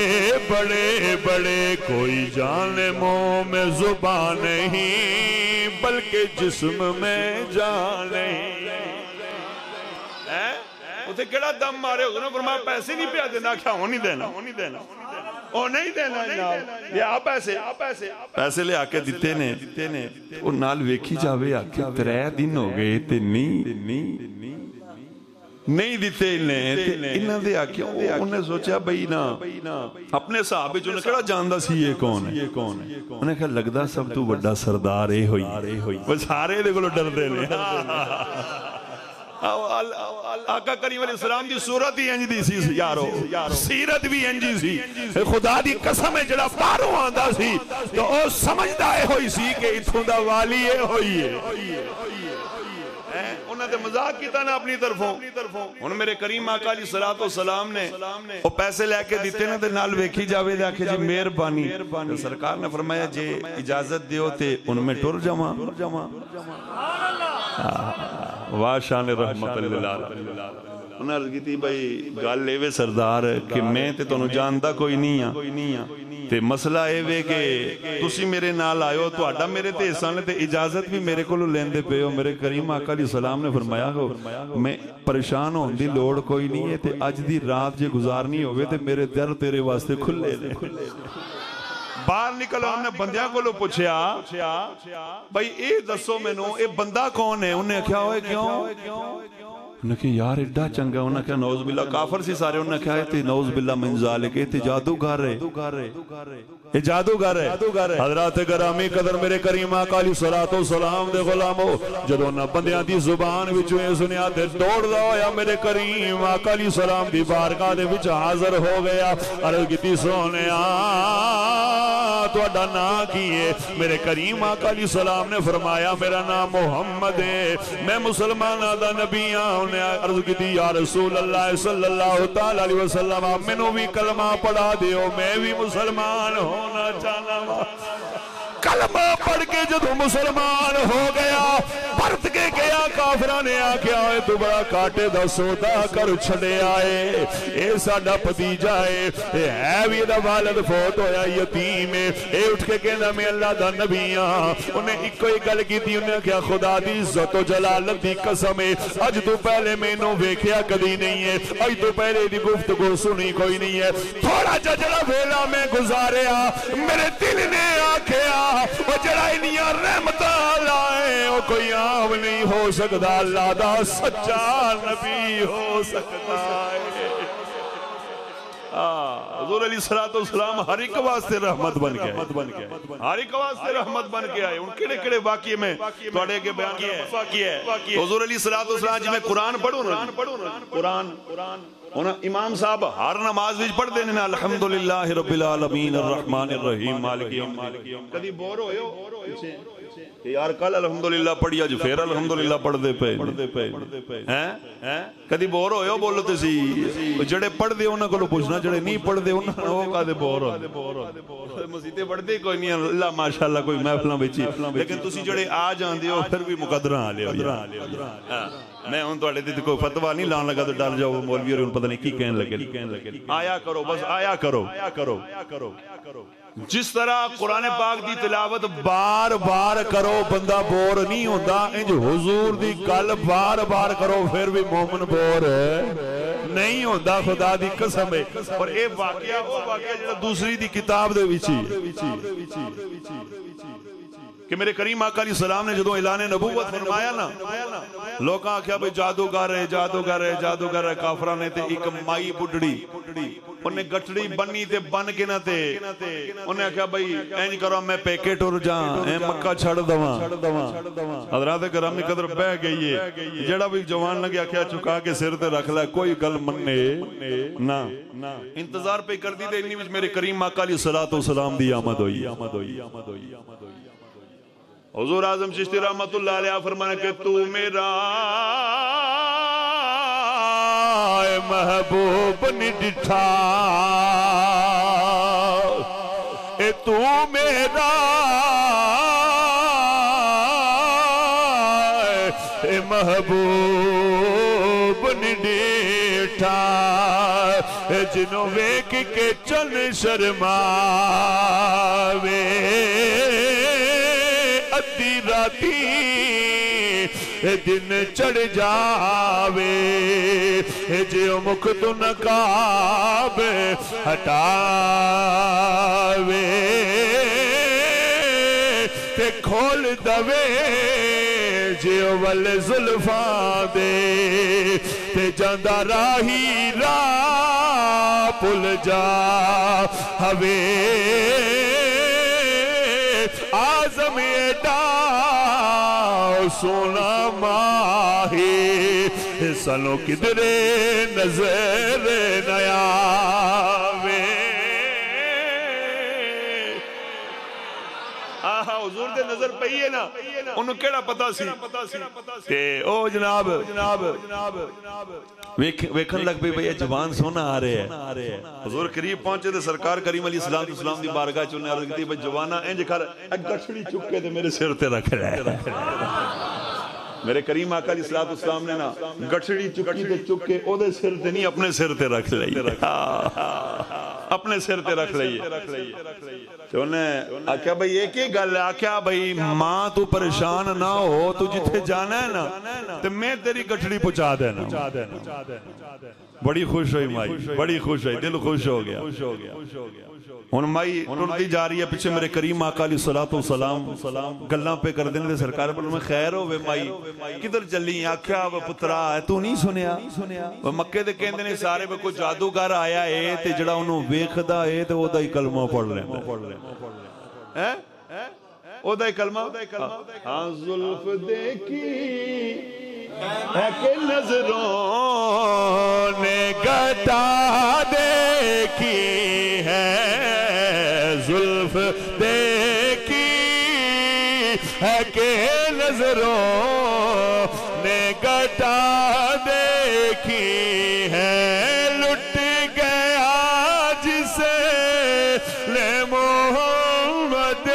بڑے بڑے کوئی جان منہ میں زبان نہیں بلکہ جسم میں جان نہیں. اسے کیڑا دم مارے اس نے فرمایا پیسے نہیں پیا دینا. کیا ہو نہیں دینا او نہیں دینا لیا پیسے لے آکے دیتے نے وہ نال ویکھی جاوے آکے 3 دن ہو گئے تے نہیں دیتے انہیں دے آکے انہیں سوچا بھئی نا اپنے صحابے جو انہیں کہا جاندہ سی یہ کون ہے انہیں کہا لگدہ سب تو بڑا سردار اے ہوئی وہ سارے دے گلو ڈر دے لے. آقا کریم علیہ السلام دی صورت ہی انج دی سی یارو سیرت بھی انجی سی خدا دی قسم ہے جڑا پاروں آندہ سی تو او سمجھدہ ہے ہوئی سی کہ اتھوں دا والی ہے ہوئی ہے. انہوں نے مذاق کیتا نا اپنی طرفوں. انہوں میرے کریم آقا علیہ السلام نے وہ پیسے لے کے دیتے نا دے نال ویکھی جاوے دے آکھے جی مہربانی. سرکار نے فرمایا جے اجازت دیو تے ان میں ٹر جمع واہ شان رحمت اللہ. انہوں نے عرض کی تھی بھئی گال لے وے سردار کہ میں تے تو جاندہ کوئی نہیں ہاں تے مسئلہ اے وے کہ تسی میرے نال آئے ہو تو آڈا میرے تے احسان تے اجازت بھی میرے کو لین دے پہ ہو. میرے کریم آقا علیہ السلام نے فرمایا ہو میں پریشان ہوں دی لوڑ کوئی نہیں ہے تے اج دی رات جے گزارنی ہوئے تے میرے در تیرے واسطے کھلے دے. باہر نکلو ہم نے بندیاں کو لو پوچھیا بھئی اے دسو میں نو اے بندہ کون ہے؟ انہیں کیا ہوئے کیوں انہیں کہا یار ایڈا چنگا, انہیں کہا نعوذ باللہ, کافر سی سارے, انہیں کہا تے نعوذ باللہ من ذالک, تے جادوگر ہے, یہ جادوگر ہے. حضرات گرامی قدر میرے کریم آقا علیہ الصلوۃ والسلام دے غلامو, جدوں نہ بندیاں دی زبان وچوں اے سنیا تے دوڑدا ہویا میرے کریم آقا علیہ السلام دی بارگاہ دے وچ حاضر ہو گیا. عرض کیتی سونیا تہاڈا نام کی ہے؟ میرے کریم آقا علیہ السلام نے فرمایا میرا نام محمد ہے, میں مسلماناں دا نبی ہاں. انہیں عرض کی تھی یا رسول اللہ صلی اللہ تعالی علیہ وسلم آپ میں بھی کلمہ پڑھا دیو, میں بھی مسلمان ہونا چاہنا وا. کلمہ پڑھ کے جدو مسلمان ہو گیا, پرت کے گیا, کافرہ نے آکھیا ہوئے تو بڑا کاٹے دا سودا کر چھڑے آئے, اے ساڑا پتیجہ ہے بھی دا والد فوت ہویا یتیم ہے, اے اٹھ کے کہنا میں اللہ دا نبی ہاں. انہیں ایک کوئی گل کی تھی, انہیں کیا خدا دی عزت و جلالت دی قسم ہے اج تو پہلے میں نو ویکھیا کدی نہیں ہے, اج تو پہلے دی گفتگو سنی کوئی نہیں ہے. تھوڑا ججڑا ویلا میں گزاریا, میرے دل نے آکھیا وہ جڑا انیاں رحمتاں لائے وہ کوئی عام نہیں ہو سکتا, اللہ دا سچا نبی ہو سکتا ہے. حضور علیہ السلام ہر ایک واسطے رحمت بن گئے, ہر ایک واسطے رحمت بن کے آئے. ان کڑے کڑے واقعے میں توڑے کے بیان کیا ہے. حضور علیہ السلام جی میں قرآن پڑھوں نا, قرآن امام صاحب ہر نماز وچ پڑھ دینے نا الحمدللہ رب العالمین الرحمن الرحیم مالک یوم الدین. کدی بور ہوئے ہو کہ یار کل الحمدللہ پڑھی اج پھر الحمدللہ پڑھ دے پے ہیں؟ کدی بور ہوئے ہو؟ بولو تے سی جڑے پڑھ دے انہاں کولوں پوچھنا, جڑے نہیں پڑھ دے انہاں او کدے بور ہو. مسیتے پڑھ دے کوئی نہیں اللہ ماشاءاللہ کوئی محفلاں وچ, لیکن تسی جڑے آ جاندے ہو پھر بھی مقدراں آ لے ہو. میں ہوں تو تے کوئی فتویٰ نہیں لان لگا تو ڈر جاؤ مولوی اور ان پتہ نہیں کی کہنے لگے. آیا کرو, بس آیا کرو. جس طرح قرآن پاک دی تلاوت بار بار کرو بندہ بور نہیں ہوتا, انج حضور دی گل بار بار کرو پھر بھی مومن بور نہیں ہوتا, خدا دی قسم ہے. اور اے واقعہ وہ واقعہ جڑا دوسری دی کتاب دے وچی کہ میرے کریم آقا علیہ السلام نے جدو اعلان نبوت فرمایا نا, لوگ آکھیا بھئی جادوگر ہے. کافرہ نے تے ایک مائی بڑھڑی انہیں گٹڑی بنی تے بن کے نہ تے انہیں آکھیا بھئی اینج کرو میں پیکے ٹر جاں, اے مکہ چھڑ دواں. حضرات گرامی قدر بہ گئی ہے, جڑا بھی جوان لگے آکھیا چکا کے سر تے رکھ لے, کوئی گل مننے نا. انتظار پہ کر دی تے انہی وچ میرے کریم آقا علیہ السلام دی آمد ہوئی. حضور اعظم چشتی رحمت اللہ علیہ فرمانے کہ تو میرا محبوب نہیں ڈٹھا, اے تو میرا محبوب نہیں ڈٹھا, جنوں ویکھ کے چن شرماوے ادھی راتی دن چڑھ جاوے, جو مکھ تو نقاب ہٹاوے تے کھول دوے جو ول زلفاں دے, تے جاندہ راہی راہ پل جا ہوے. آزم ایڈا سونا ماہی سنو کدرے نظر نیا وے. حضور دے نظر پئی ہے نا, انہوں کیڑا پتا سی کہ او جناب ویکھن لگ پئی بھئی جوان سونا آ رہے ہیں. حضور قریب پہنچے تے سرکار کریم علیہ السلام دی بارگاہ چنے عرض کیتی بھئی جوانا انج کر گٹھڑی چک کے تے میرے سر تے رکھ لے. میرے کریم آقا علیہ السلام نے نا گٹھڑی چکی تے چک کے او دے سر تے نہیں اپنے سر تے رکھ لئی, اپنے سر تے رکھ لئی. تو انہیں آکھیا بھئی ایک ہی گل ہے، آکھیا بھئی ماں تو پریشان نہ ہو، تو جتھے جانا ہے نا تو میں تیری گٹھڑی پہنچا دینا. بڑی خوش ہوئی مائی، بڑی خوش ہوئی، دل خوش ہو گیا. ان مائی ٹرتی جا رہی ہے، پیچھے میرے کریم آقا علیہ السلام گلاں پہ کر دینے دے سرکار پر میں خیر ہوئے مائی کدھر چلی؟ آکھیا وہ پترا ہے تو نہیں سنیا وہ مکے دے کہندے نے سارے میں کوئی جادوگر آیا ہے تے جڑا انہوں ویکھدا ہے تے او دا ہی کلمہ پڑھ لیندا او دا ہی کلمہ. ہاں زلف دیکھی ہے کہ نظروں نے گٹا دیکھی ہے، زلف دیکھی ہے کہ نظروں نے گٹا دیکھی ہے، لٹ گیا جسے لے محمد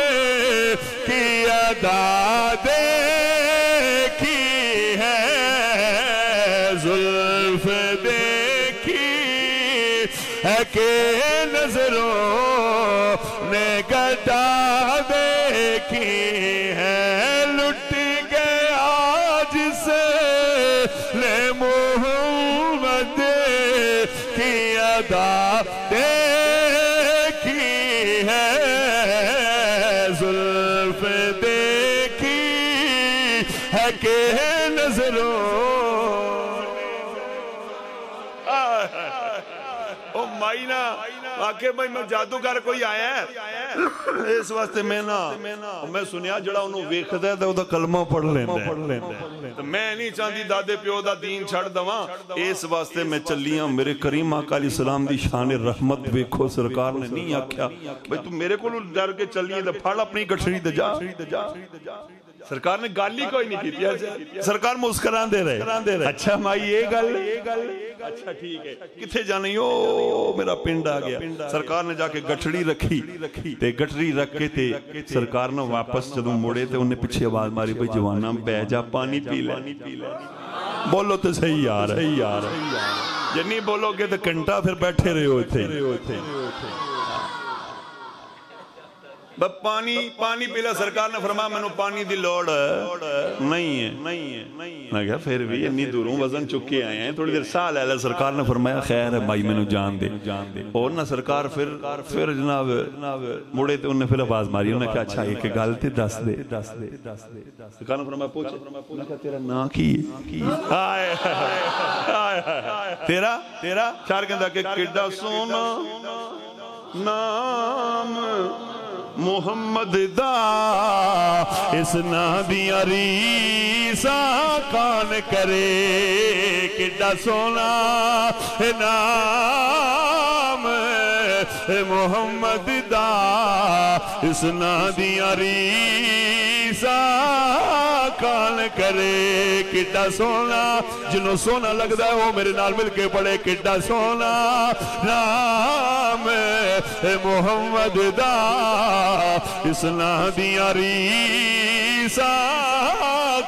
کی ادا دیکھی ہے، زلف دیکھی ہے کہ نظروں نے گٹا دیکھی ہے، لٹ گیا جسے لے محمد کی ادا دیکھی ہے، زلف دیکھی ہے کہ نظروں. او مائی نا آکے بھائی میں جادوگر کوئی آیا ہے اس واسطے میں سنیا جڑا انہوں ویکھدا ہے تے او دا کلمہ پڑھ لیندا ہے. تو میں نہیں چاہتی دادے پیو دا دین چھڑ دواں، اس واسطے میں چلیاں. میرے کریم آقا علیہ السلام دی شان رحمت ویکھو، سرکار نے نہیں آکھیا بھئی تم میرے کو ڈر کے چلیے تے پھڑ اپنی گٹھڑی تے جا. سرکار نے گل ہی کوئی نہیں کی، سرکار مسکران دے رہے. اچھا مائی یہ گل، اچھا ٹھیک ہے کتھے جانے؟ او میرا پنڈ آ گیا. سرکار نے جا کے گٹھڑی رکھی تے گٹھڑی رکھ کے تے سرکار نے واپس جدوں مڑے تے انہیں پیچھے آواز ماری بھئی جواناں بہ جا پانی پی لے. بولو تے صحیح یار ہے، جے نہیں بولو گے تے گھنٹہ پھر بیٹھے رہے ہوتے. پانی پیلا. سرکار نے فرمایا میں نے پانی دی لوڑ نہیں ہے. میں کہا پھر بھی اتنی دوروں وزن چکے آئے ہیں، تھوڑی دیر ساہ لے لے. سرکار نے فرمایا خیر ہے بھائی میں نے جان دے. اور نہ سرکار پھر جناب مڑے تے انہیں پھر آواز ماری. انہیں کہا اچھا ایک گل تے دس دے. سرکار نے فرمایا پوچھے. انہیں کہا تیرا نا کی تیرا چار کہندہ کہ کڈا سونا نام محمد دا، اس نا دیا ریساں کان کرے. کڈا سونا نام محمد دا، اس نا دیا ریساں کان کرے. کڈا سونا جنہوں سونا لگتا ہے وہ میرے نال مل کے پڑھے. کڈا سونا نام محمد دا، اس نا دیا ریساں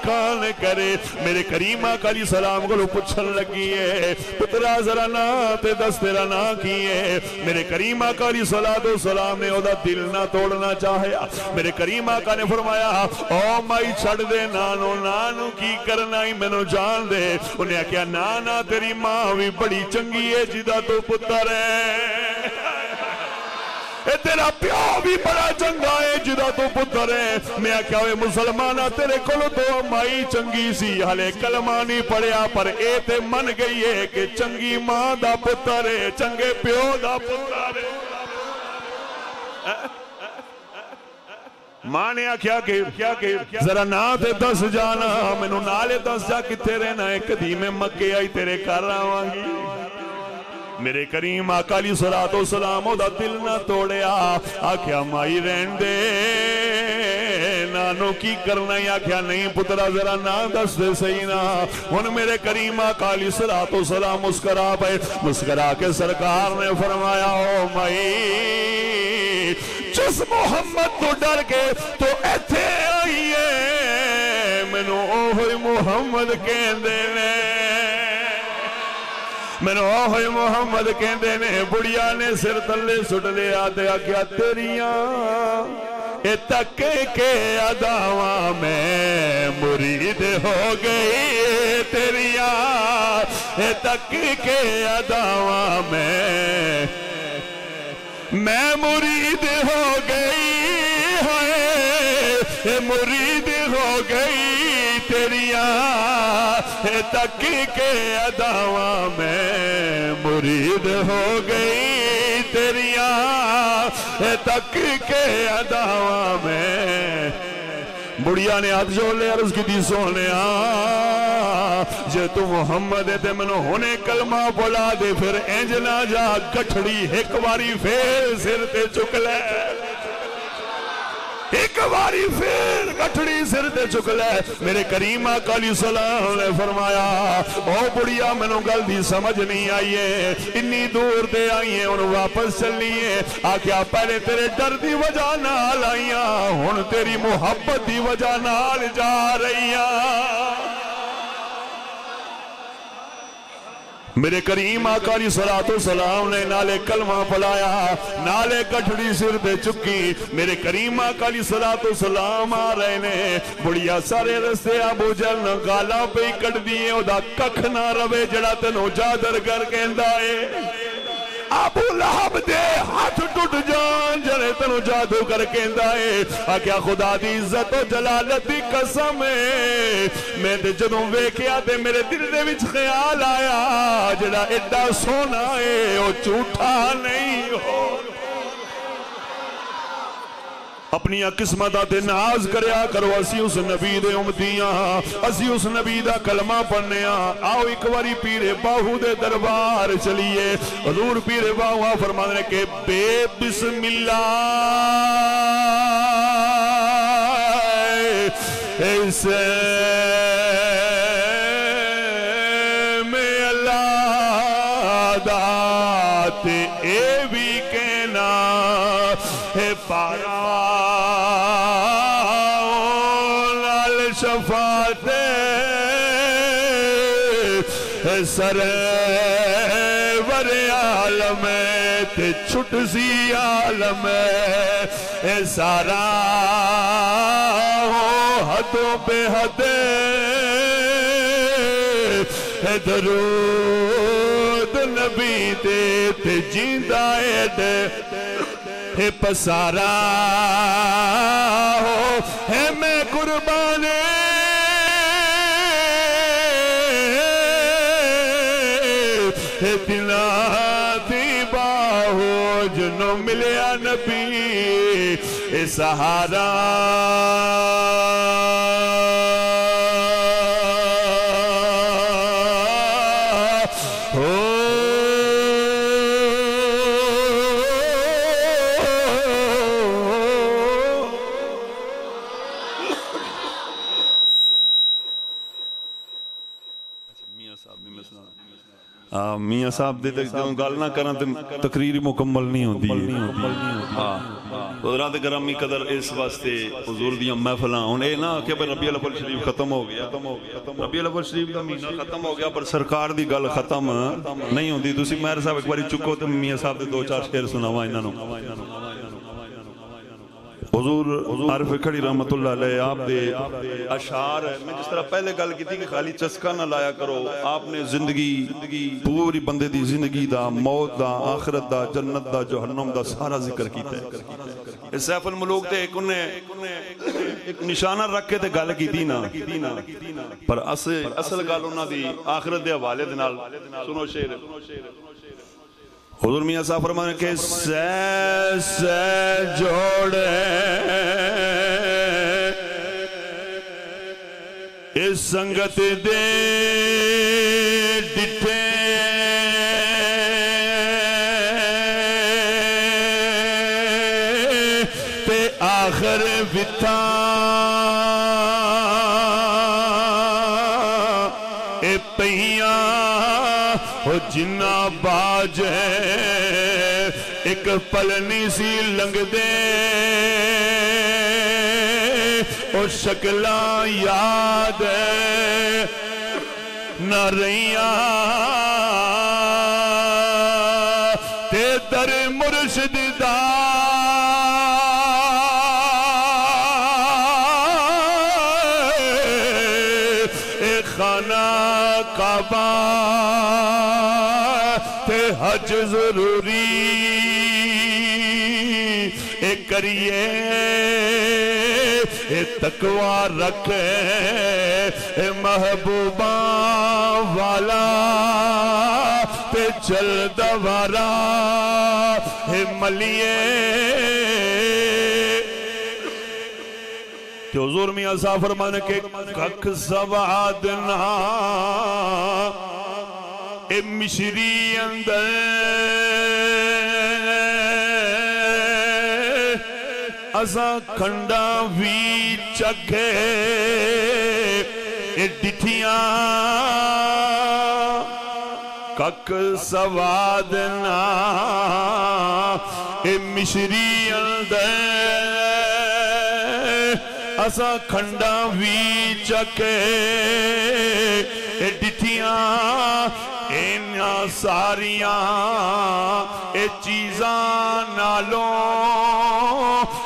کان کرے. میرے کریم آقا علیہ السلام کو پوچھن لگی ہے پترا ذرا نا تے دس تیرا نا کی ہے. میرے کریم آقا علیہ السلام نے او دا دل نہ توڑنا چاہیا. میرے کریم آقا نے فرمایا او مائی چھڑ دے نانو کی کرنا ہی مینوں جان دے. انہیں کہا نانا تیری ماں بھی بڑی چنگی ہے جدا تو پتر ہے، تیرا پیو بھی بڑا چنگا ہے جدا تو پتر ہے. میں کیا ہوئے مسلمانہ تیرے کلو تو مائی چنگی سی، حالے کلمہ نہیں پڑھیا پر اے تے من گئی ہے کہ چنگی ماں دا پتر ہے، چنگے پیو دا پتر ہے. ماں نے کیا کہ ذرا نا تے دس جانا مینوں نالے دس جا کتے رہنا ہے، کدی میں مکے آئی تیرے کر آوانگی. میرے کریم آقا علیہ السلام او دا دل نہ توڑیا. آکھیا مائی رہن دے نانو کی کرنا ہی. آکھیا نہیں پترا ذرا نا دس دے صحیح نا. ان میرے کریم آقا علیہ السلام مسکرا پہ، مسکرا کے سرکار نے فرمایا او مائی جس محمد تو ڈر کے تو ایتھے آئیے مینوں اوہی محمد کہندے نے. میں نے اوہ محمد کہندے نے بڑیا نے سر تلے سٹ لیا تے آکھیا تیریاں اے تکے کے اداواں میں مرید ہو گئی تیریاں اے تکے کے اداواں میں مرید ہو گئی ہے مرید ہو گئی تیریاں اے تکی کے اداواں میں مرید ہو گئی تیریاں اے تکی کے اداواں میں بڑیا نے ہاتھ جوڑ لے عرض کی دی سونیا جے تو محمد ہے تے منو ہونے کلمہ بولا دے پھر انج نہ جا گٹھڑی ایک واری پھر سر تے چک لے ایک باری پھر گٹھڑی سر تے چک لے میرے کریم آقا علیہ السلام نے فرمایا او بڑیا منو گل دی سمجھ نہیں آئیے انی دور دے آئیے ان واپس چلیے آکیا پہلے تیرے ڈر دی وجہ نال آئیاں ہن تیری محبت دی وجہ نال جا رہیاں میرے کریم آقا علیہ السلام نے نالے کلمہ پڑھایا نالے کٹھڑی سر دے چکی میرے کریم آقا علیہ السلام آ رہے نے بڑیا سارے رستے ابو جہل گالا پہ کٹ دیئے او دا ککھ نہ روے جڑا تنو جادر کر کے اندائے ابو لہب دے ہاتھ ٹوٹ جان جڑے تنو جادو کر کے اندائے آکیا خدا دی عزت و جلالت دی قسم ہے میں دے جدوں ویکھیا تے میرے دل دے وچ خیال آیا جڑا ایڈا سونا ہے او جھوٹا نہیں ہو اپنی قسمتاں تے ناز کریا کرو اسی اس نبی دے امتیاں اسی اس نبی دا کلمہ پڑھنیاں آؤ ایک واری پیر باہو دے دربار چلیے حضور پیر باہو فرمانے کہ بے بسم اللہ ایسے میں اللہ دات اے بھی کہنا ہے پارا شفاعت سرور عالم تے چھٹ سی عالم سارا ہو حدوں پہ حد درود نبی تے جیندہ ہے پسارا ہو ہے میں قربان اتنا دی باہو جنوں ملیا نبی سہارا میاں صاحب دے گال نہ کرنا تقریر مکمل نہیں ہوتی حضرات گرامی قدر اس واسطے حضور دیاں محفلاں ہن اے نہ کہ ربیع الاول شریف ختم ہو گیا ربیع الاول شریف دا مہینہ ختم ہو گیا پر سرکار دی گل ختم نہیں ہوندی تسی مہر صاحب ایک باری چکو تے میاں صاحب دے دو چار شعر سناواں انہاں نوں حضور عارف کھڑی رحمت اللہ علیہ آپ دے اشعار میں جس طرح پہلے گل کی تھی کہ خالی چسکا نہ لایا کرو آپ نے زندگی پوری بندے دی زندگی دا موت دا آخرت دا جنت دا جہنم دا سارا ذکر کیتا ہے سیف الملوک تے ایک نشانہ رکھ کے تے گل کی تھی نا پر اصل گل انہاں دی آخرت دے حوالے دے نال سنو شعر حضور میاں صاحب فرمانے کہ سے جوڑے اس سنگت دے ڈٹھے تے آخر وتھا اے پہیاں ہو جنہ باج ایک پلنی سی لنگ دے اور شکلاں یاد نہ رہیاں مرشد دا اے خانہ کعبہ تے حج ضروری اے کریے اے تقوی رکھے اے محبوباں والا تے چل دوارا اے ملیے کہ حضور میاں صاحب فرمانے کے کک سوادنا اے مشری اندر ازاں کھنڈا بھی چکھے اے ڈٹھیاں کک سوادنا اے مشری اندر اساں کھنڈا بھی چکے اے ڈٹھیاں اینا ساریاں اے چیزاں نالوں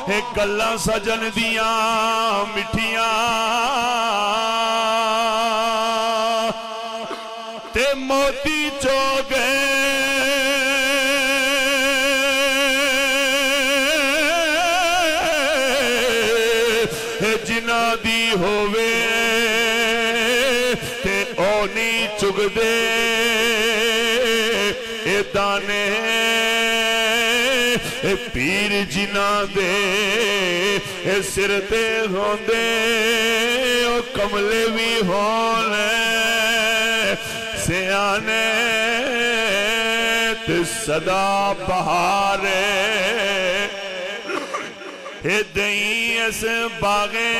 اے گلاں سجن دیاں مٹھیاں تے موتی چو گئے جنہ دی ہووے تے اونی چگ دے اے دانے اے پیر جنہ دے اے سر تے ہوندے او کملے بھی ہونے سیانے تے صدا بہارے اے دئیں اس باغے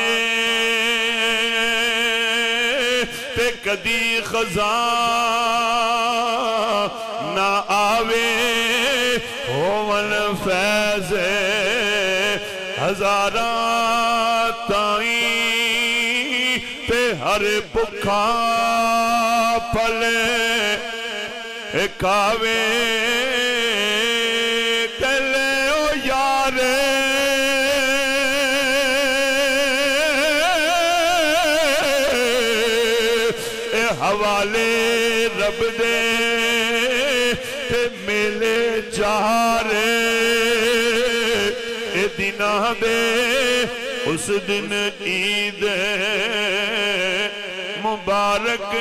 تے کدی خزاں نہ آوے ہوون فیض ہزاراں تائیں تے ہر بکھا پلے کاوے کلے او یارے حوالے رب دے تے میلے چارے اے دنہ دے اس دن عید مبارک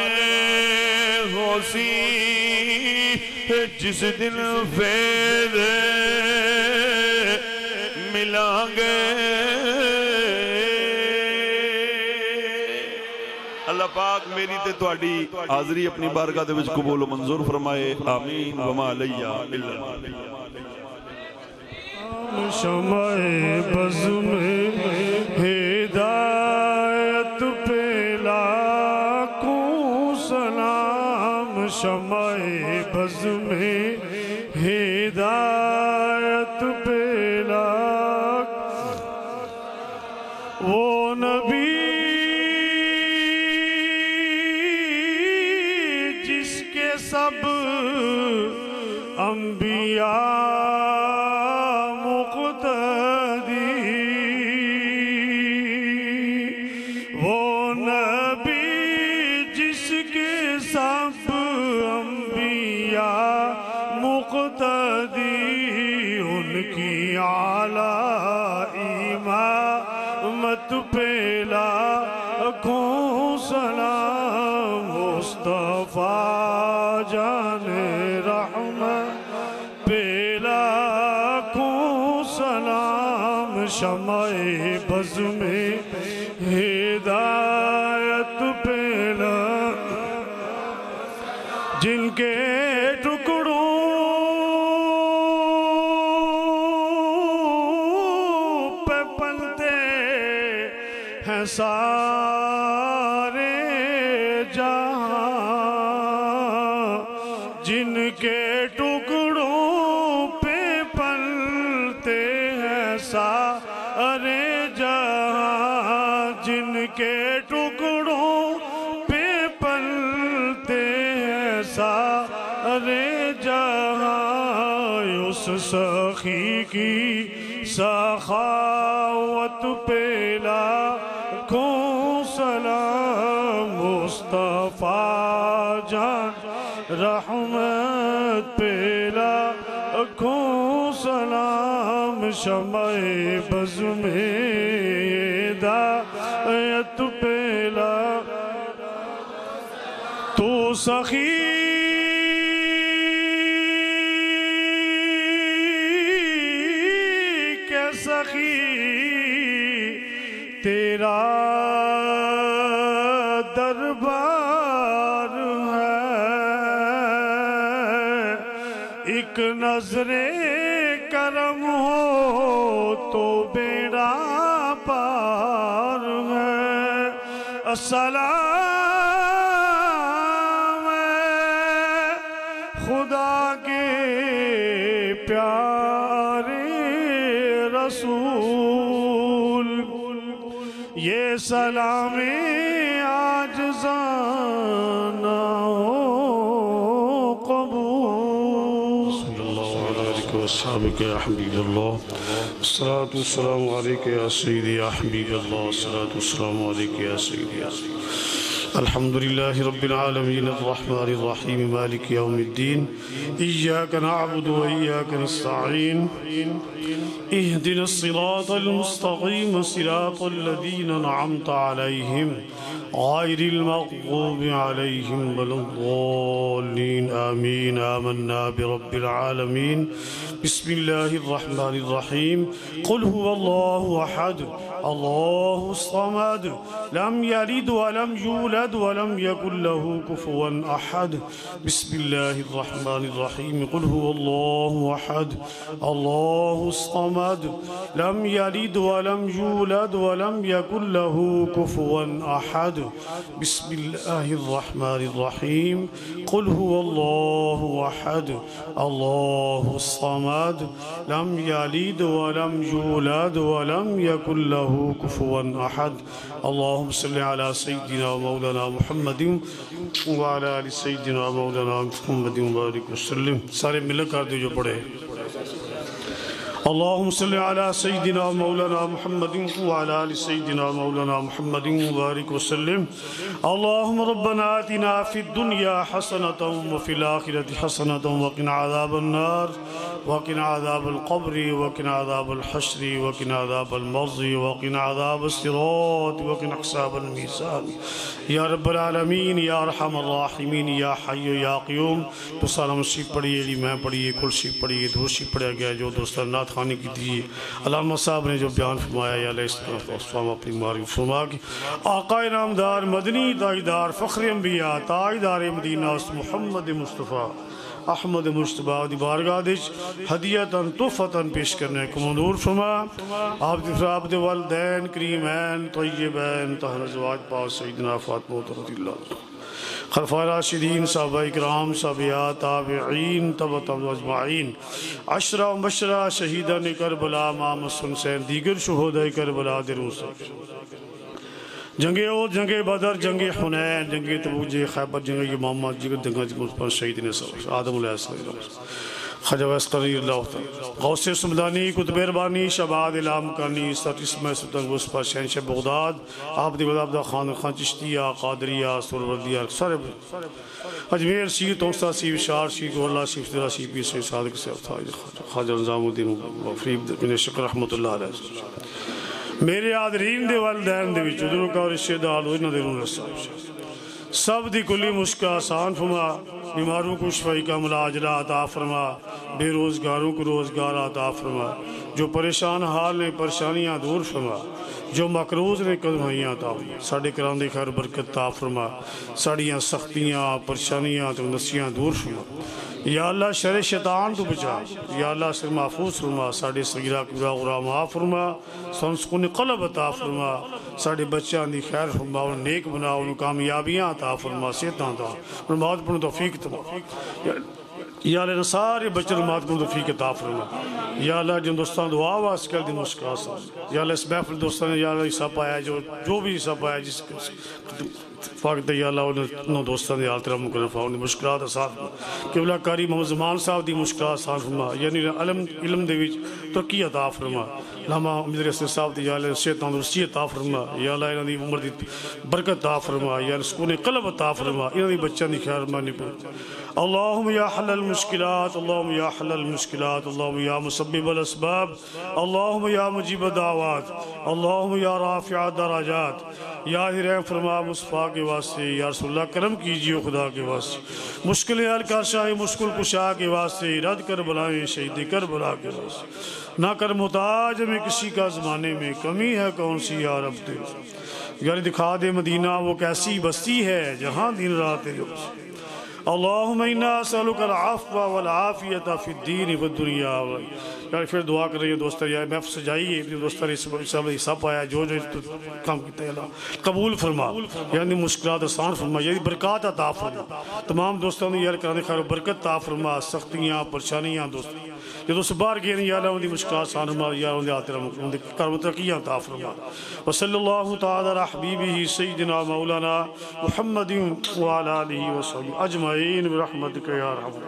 ہو سی جس دن فیض ملائیں گے اللہ پاک میری تے تواڈی حاضری اپنی بارگاہ دے وچ قبول و منظور فرمائے آمین وما علیہ الا شمع بز میں ہدایت پہ لاکھوں سلام شمع بز میں ہدایت پہ لاکھ وہ نبی سب انبیاء مقتدی وہ نبی جس کے سب انبیاء مقتدی ان کی اعلیٰ امامت پہ لاکھوں سلام مصطفیٰ جان رحمت پہ لاکھوں سلام شمع بز میں ہدایت پہ جن کے ٹکڑوں پہ پلتے ہیں سارے جن کے ٹکڑوں پہ پلتے ہیں سارے جہاں جن کے ٹکڑوں پہ پلتے ہیں سارے جہاں، اس سخی کی سخاوت پہ لاکھوں سلام، مصطفیٰ جان رحمت پہ لاکھوں سلام، شمع بز میں ہدایت پہ تو سخی کے سخی تیرا دربار ہے، ایک نظر کرم ہو تو بیڑا پار ہے، السلام خدا کے پیارے رسول، یہ سلام عاجزانہ ہو قبول۔ صلی اللہ علیہ وسلم یا حبیب اللہ، الصلاة والسلام علیک یا سیدی یا حبیب اللہ، الصلاة والسلام علیک یا سیدی یا سیدی۔ الحمدللہ رب العالمین الرحمن الرحیم مالک یوم الدین، ایاک نعبد و ایاک نستعین، اہدنا الصراط المستقیم صراط الذین انعمت علیہم غیر المغضوب علیہم ولا الضالین آمین۔ آمنا برب العالمین، بسم اللہ الرحمن الرحیم، قل هو اللہ احد اللہ الصمد لم یلد ولم یولد ولم یکن له کفوا احد، بسم اللہ الرحمن الرحیم، قل هو اللہ احد اللہ الصمد لم یلد ولم یولد ولم یکن له کفوا احد، بسم اللہ الرحمن الرحیم، قل هو اللہ احد اللہ الصمد لم یلد ولم یولد ولم یکن له کفوا احد۔ اللہم صلی علی سیدنا و مولانا محمد وعلی آل سیدنا و مولانا محمد وبارک وسلم۔ سارے مل کر دے جو پڑھے، اللہم صلی علی سیدنا و مولانا محمد وعلی آل سیدنا و مولانا محمد وبارک وسلم۔ اللہم ربنا آتنا فی الدنیا حسنة وفی الآخرة حسنة وقنا عذاب النار وقنا عذاب القبر وقنا عذاب الحشر وقنا عذاب المرض وقنا عذاب الصراط وقنا حساب الميزان یا رب العالمین یا ارحم الراحمین یا حی یا قیوم۔ تو سلام شریف پڑھیے، علی میں پڑھیے، کل شریف پڑھیے، دور شریف پڑھیا گیا جو دوستان نعت خوانی کی دیئے، علامہ صاحب نے جو بیان فرمایا یا علیہ السلام اپنی معرفت فرما کی، آقا نامدار مدنی تاجدار فخر انبیاء تاجدار مدینہ محمد مصطفیٰ احمد مجتبہ دی بارگاہ دج ہدیتاً تحفتاً پیش کرنے کو منظور فرما۔ آپ دے والدین کریمین طیبین طاہر ازواج پاک سیدنا فاطمہ رضی اللہ خلفاء راشدین صحابہ اکرام صحابیات تابعین تبعہم اجمعین، عشرہ مبشرہ شہیدان کربلا امام حسن حسین دیگر شہداء کربلا دروس جنگ احد، جنگ بدر، جنگ حنین، جنگ تبوک، جنگ خیبر، جنگ یمامہ، جنگ شہید آدم علیہ السلام، خواجہ ویس قرنی اللہ تعالی، غوث سمدانی، قطب اربانی، شہباد الامکانی، ساتیسمہ سلطان وسپا شہنشاہ بغداد، عابد عبداللہ خان چشتیہ، قادریہ، سروردیہ، سارے اجمیر شیر، توسطہ شیر، شار شیر، گولہ شیر، فدرہ شیر، پیر شیر، صادق سے خواجہ نظام الدین فریب بن شکر رحمت اللہ علیہ میرے آدرین دے والدین دے وچ ادھر کا رشتہ دار ہوئے نہ دیرون رسا سب دی کلی مشکل آسان فرما، بیماروں کو شفائی کا ملاجلہ عطا فرما، بے روزگاروں کو روزگار عطا فرما، جو پریشان حال نے پریشانیاں دور فرما، جو مقروض نے کدھائیاں عطا فرما، ساڑھے کران دے خیر برکت عطا فرما، ساڑھیاں سختیاں پریشانیاں تو نسیاں دور فرما، یا اللہ شر شیطان تو بچا، یا اللہ سر محفوظ فرما، ساڑھے صغیرہ کبرا غرا معاف فرما، سنسکون قلب عطا فرما، ساڑھے بچیاں دی خیر فرما، انہیں نیک بنا، انہیں کامیابیاں عطا فرما، صحتاں عطا انہیں بہت پڑھنے توفیق تمام، یا اللہ سارے بچوں مات کو توفیق عطا فرما، یا اللہ جن دوستان دعا واس کر دی مشکل آسان، یا اللہ اس محفل دوستان، یا اللہ حصہ پایا جو بھی حصہ پایا جس فاق یا اللہ انہوں دوستان دی حالت رحم کرنا فرما انہوں مشکلات آسان فرما قبلہ کاری محمد زمان صاحب دی مشکلات آسان فرما یعنی علم دے وچ ترقی عطا فرما علامہ امجد رسول صاحب دی یا اللہ صحت تندرستی عطا فرما یا اللہ انہوں دی عمر دی برکت عطا فرما یا اللہ سکون قلب عطا فرما انہوں دی بچوں دی خیر مانی پر اللہم یا حل المشکلات اللہم یا حل المشکلات اللہم یا مسبب الاسباب اللہم یا مجیب دعوات اللہم یا رافع درجات یا رحم فرما مصطفیٰ کے واسطے یا رسول اللہ کرم کیجئے خدا کے واسطے مشکل حل کر شاہ مشکل کشا کے واسطے رد کر بلائیں شہید کربلا کے واسطے نہ کر محتاج میں کسی کا زمانے میں کمی ہے کون سی یا رب دے یار دکھا دے مدینہ وہ کیسی بستی ہے جہاں دن رات ہے اللہم انا اسألک العفو والعافیت فی الدین والدنیا یار پھر دعا کر رہی ہے دوستہ یار محفظ سجائیے دوستہ نے حصہ پایا جو کام کیتا ہے اللہ قبول فرما یعنی مشکلات آسان فرما یعنی برکات عطا فرما تمام دوستوں نے یار کرانے خیر و برکت عطا فرما سختیاں پریشانیاں دوست یہ دوست باہر گئے یا اللہ ان دی مشکلات آسان فرما یا ان دی آتے رحم ان دی کرم ترقیاں عطا فرما وصلی اللہ تعالی علی حبیبہ سیدنا مولانا محمد وعلی آلہ وصحبہ اجمعین برحمتک یا ارحم